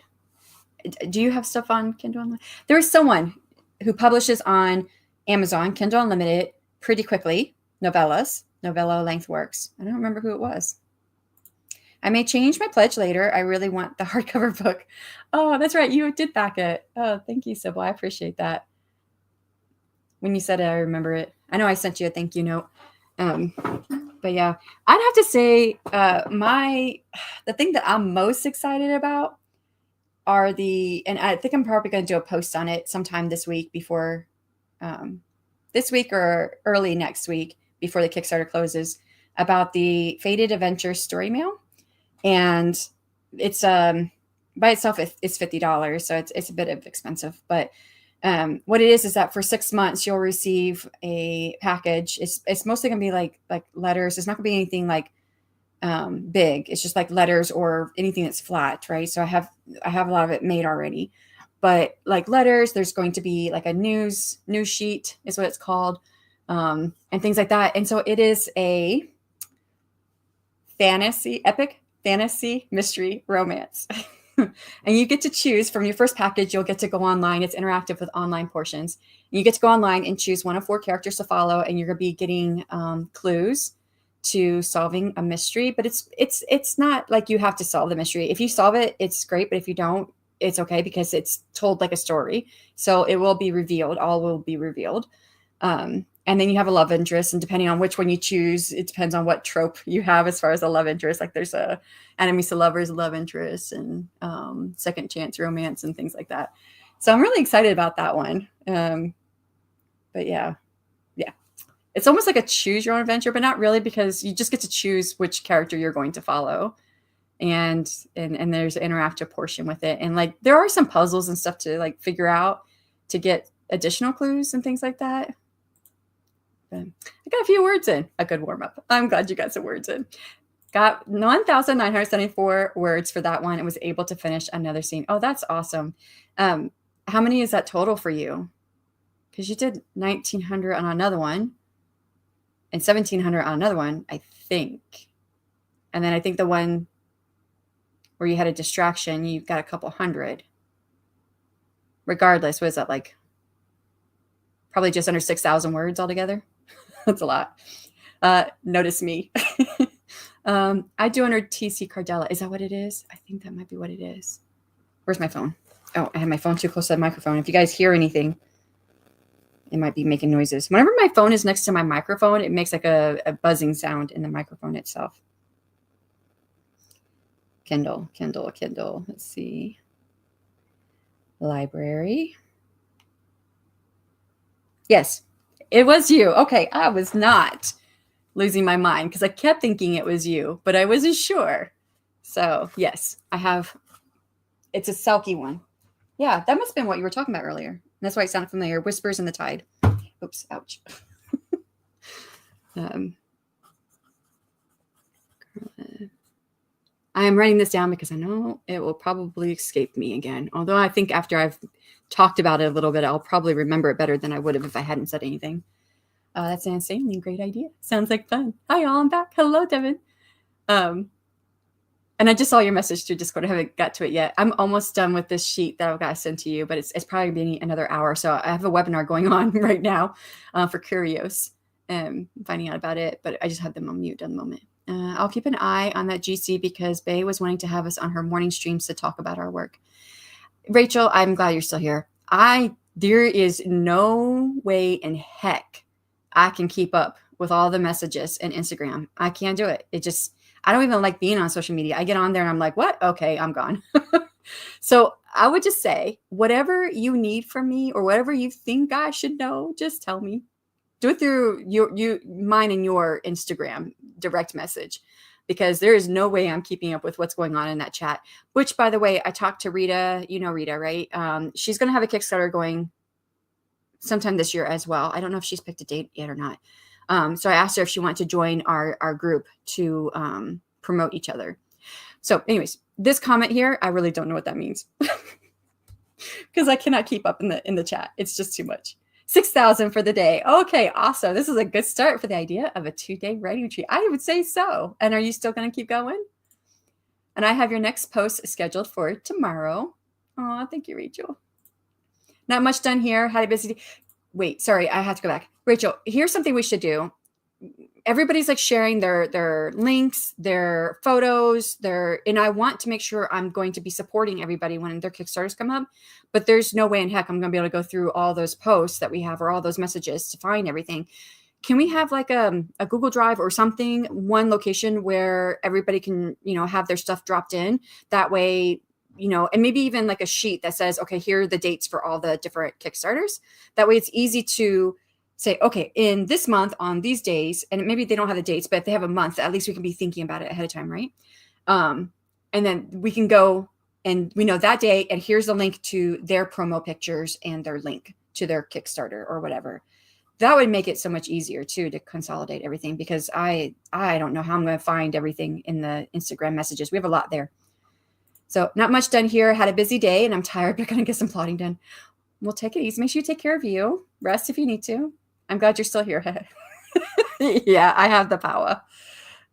do you have stuff on Kindle Unlimited? There is someone who publishes on Amazon, Kindle Unlimited, pretty quickly, novella length works. I don't remember who it was. I may change my pledge later. I really want the hardcover book. Oh, that's right. You did back it. Oh, thank you, Sybil. I appreciate that. When you said it, I remember it. I know I sent you a thank you note. But yeah, I'd have to say the thing that I'm most excited about are and I think I'm probably going to do a post on it sometime this week before this week or early next week before the Kickstarter closes, about the Faded Adventures story mail. And it's by itself it's $50, so it's a bit of expensive. But what it is that for 6 months you'll receive a package. It's mostly gonna be like letters. It's not gonna be anything like big. It's just like letters or anything that's flat, right? So I have a lot of it made already. But like letters, there's going to be like a news sheet is what it's called, and things like that. And so it is a epic fantasy mystery romance. And you get to choose from your first package. You'll get to go online. It's interactive with online portions. And you get to go online and choose one of 4 characters to follow, and you're going to be getting clues to solving a mystery. But it's not like you have to solve the mystery. If you solve it, it's great. But if you don't, it's okay, because it's told like a story. So it will be revealed. All will be revealed. And then you have a love interest, and depending on which one you choose, it depends on what trope you have as far as a love interest. Like there's a enemies to lovers love interest and second chance romance and things like that. So I'm really excited about that one. But yeah, it's almost like a choose your own adventure, but not really, because you just get to choose which character you're going to follow. And there's an interactive portion with it. And like, there are some puzzles and stuff to like figure out to get additional clues and things like that. But I got a few words in, a good warm up. I'm glad you got some words in. Got 1,974 words for that one and was able to finish another scene. Oh, that's awesome. How many is that total for you? Because you did 1,900 on another one and 1,700 on another one, I think. And then I think the one where you had a distraction, you've got a couple hundred. Regardless, what is that, like? Probably just under 6,000 words altogether. That's a lot. Notice me. I do under TC Cardella. Is that what it is? I think that might be what it is. Where's my phone? Oh, I have my phone too close to the microphone. If you guys hear anything, it might be making noises. Whenever my phone is next to my microphone, it makes like a buzzing sound in the microphone itself. Kindle. Let's see. Library. Yes, it was you. Okay, I was not losing my mind because I kept thinking it was you, but I wasn't sure. So yes, I have. It's a Selkie one. Yeah, that must have been what you were talking about earlier. That's why it sounded familiar. Whispers in the Tide. Oops, ouch. I am writing this down because I know it will probably escape me again. Although I think after I've talked about it a little bit, I'll probably remember it better than I would have if I hadn't said anything. That's an insanely great idea. Sounds like fun. Hi, y'all. I'm back. Hello, Devin. And I just saw your message through Discord. I haven't got to it yet. I'm almost done with this sheet that I've got to send to you, but it's probably been another hour. So I have a webinar going on right now for Curios and finding out about it, but I just have them on mute at the moment. I'll keep an eye on that GC because Bay was wanting to have us on her morning streams to talk about our work. Rachel, I'm glad you're still here. There is no way in heck I can keep up with all the messages in Instagram. I can't do it. I don't even like being on social media. I get on there and I'm like, what? Okay, I'm gone. So I would just say, whatever you need from me or whatever you think I should know, just tell me. Do it through mine and your Instagram direct message, because there is no way I'm keeping up with what's going on in that chat. Which, by the way, I talked to Rita. You know Rita, right? She's going to have a Kickstarter going sometime this year as well. I don't know if she's picked a date yet or not. So I asked her if she wanted to join our group to promote each other. So anyways, this comment here, I really don't know what that means because I cannot keep up in the chat. It's just too much. 6,000 for the day. Okay, awesome. This is a good start for the idea of a 2-day writing retreat. I would say so. And are you still going to keep going? And I have your next post scheduled for tomorrow. Oh, thank you, Rachel. Not much done here. Had a busy day. Wait, sorry, I have to go back. Rachel, here's something we should do. Everybody's like sharing their links, their photos, and I want to make sure I'm going to be supporting everybody when their Kickstarters come up, but there's no way in heck I'm going to be able to go through all those posts that we have or all those messages to find everything. Can we have like a Google Drive or something, one location where everybody can, have their stuff dropped in? That way, and maybe even like a sheet that says, okay, here are the dates for all the different Kickstarters. That way it's easy to say, okay, in this month on these days, and maybe they don't have the dates, but if they have a month, at least we can be thinking about it ahead of time, right? And then we can go and we know that day, and here's the link to their promo pictures and their link to their Kickstarter or whatever. That would make it so much easier too to consolidate everything, because I don't know how I'm going to find everything in the Instagram messages. We have a lot there. So not much done here. Had a busy day and I'm tired, but going to get some plotting done. We'll take it easy. Make sure you take care of you. Rest if you need to. I'm glad you're still here. Yeah, I have the power.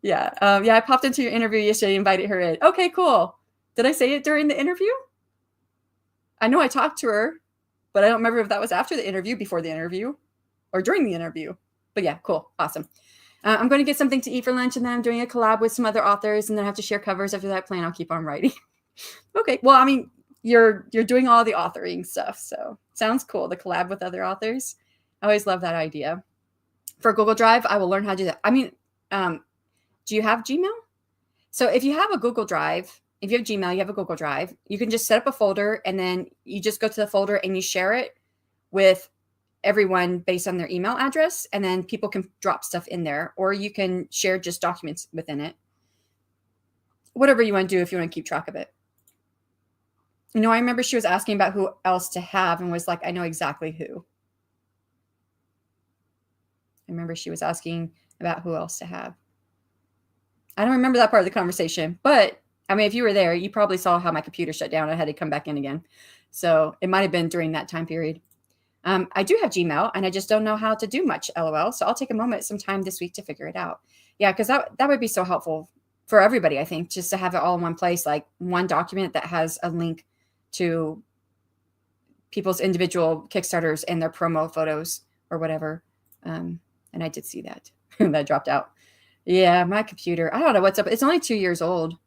Yeah. I popped into your interview yesterday, invited her in. Okay, cool. Did I say it during the interview? I know I talked to her, but I don't remember if that was after the interview, before the interview, or during the interview. But yeah, cool. Awesome. I'm going to get something to eat for lunch, and then I'm doing a collab with some other authors, and then I have to share covers after that plan. I'll keep on writing. Okay. Well, I mean, you're doing all the authoring stuff, so sounds cool. The collab with other authors. I always love that idea. For Google Drive, I will learn how to do that. I mean, do you have Gmail? So if you have a Google Drive, if you have Gmail, you have a Google Drive, you can just set up a folder and then you just go to the folder and you share it with everyone based on their email address. And then people can drop stuff in there, or you can share just documents within it. Whatever you want to do if you want to keep track of it. I remember she was asking about who else to have and was like, I know exactly who. I remember she was asking about who else to have. I don't remember that part of the conversation, but I mean, if you were there, you probably saw how my computer shut down. I had to come back in again. So it might've been during that time period. I do have Gmail and I just don't know how to do much, LOL. So I'll take a moment sometime this week to figure it out. Yeah. Cause that would be so helpful for everybody. I think just to have it all in one place, like one document that has a link to people's individual Kickstarters and their promo photos or whatever. And I did see that that dropped out. Yeah. My computer, I don't know what's up. It's only 2 years old,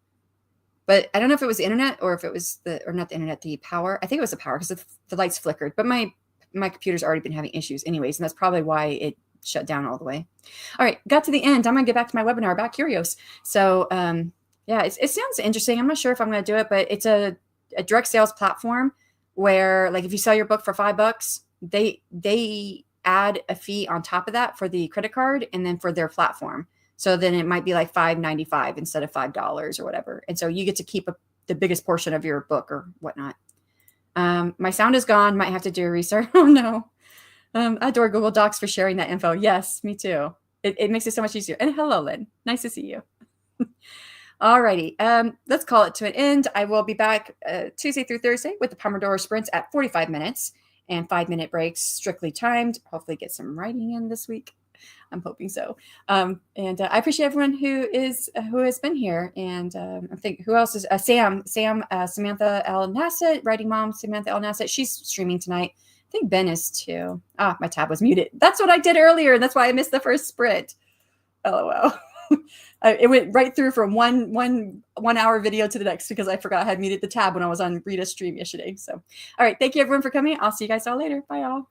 but I don't know if it was the internet or if it was not the internet, the power. I think it was the power because the lights flickered, but my computer's already been having issues anyways. And that's probably why it shut down all the way. All right. Got to the end. I'm going to get back to my webinar about Curios. So, yeah, it sounds interesting. I'm not sure if I'm going to do it, but it's a direct sales platform where, like, if you sell your book for $5, they add a fee on top of that for the credit card and then for their platform. So then it might be like $5.95 instead of $5 or whatever. And so you get to keep the biggest portion of your book or whatnot. My sound is gone. Might have to do a restart. Oh no. I adore Google Docs for sharing that info. Yes, me too. It makes it so much easier. And hello, Lynn. Nice to see you. Alrighty. Let's call it to an end. I will be back Tuesday through Thursday with the Pomodoro sprints at 45 minutes and 5-minute breaks, strictly timed. Hopefully get some writing in this week. I'm hoping so. And I appreciate everyone who has been here. And I think who else is Samantha L. Nassett, writing mom, Samantha L. Nassett. She's streaming tonight. I think Ben is too. My tab was muted. That's what I did earlier. And that's why I missed the first sprint. LOL. It went right through from one hour video to the next because I forgot I had muted the tab when I was on Rita's stream yesterday. So, all right. Thank you everyone for coming. I'll see you guys all later. Bye all.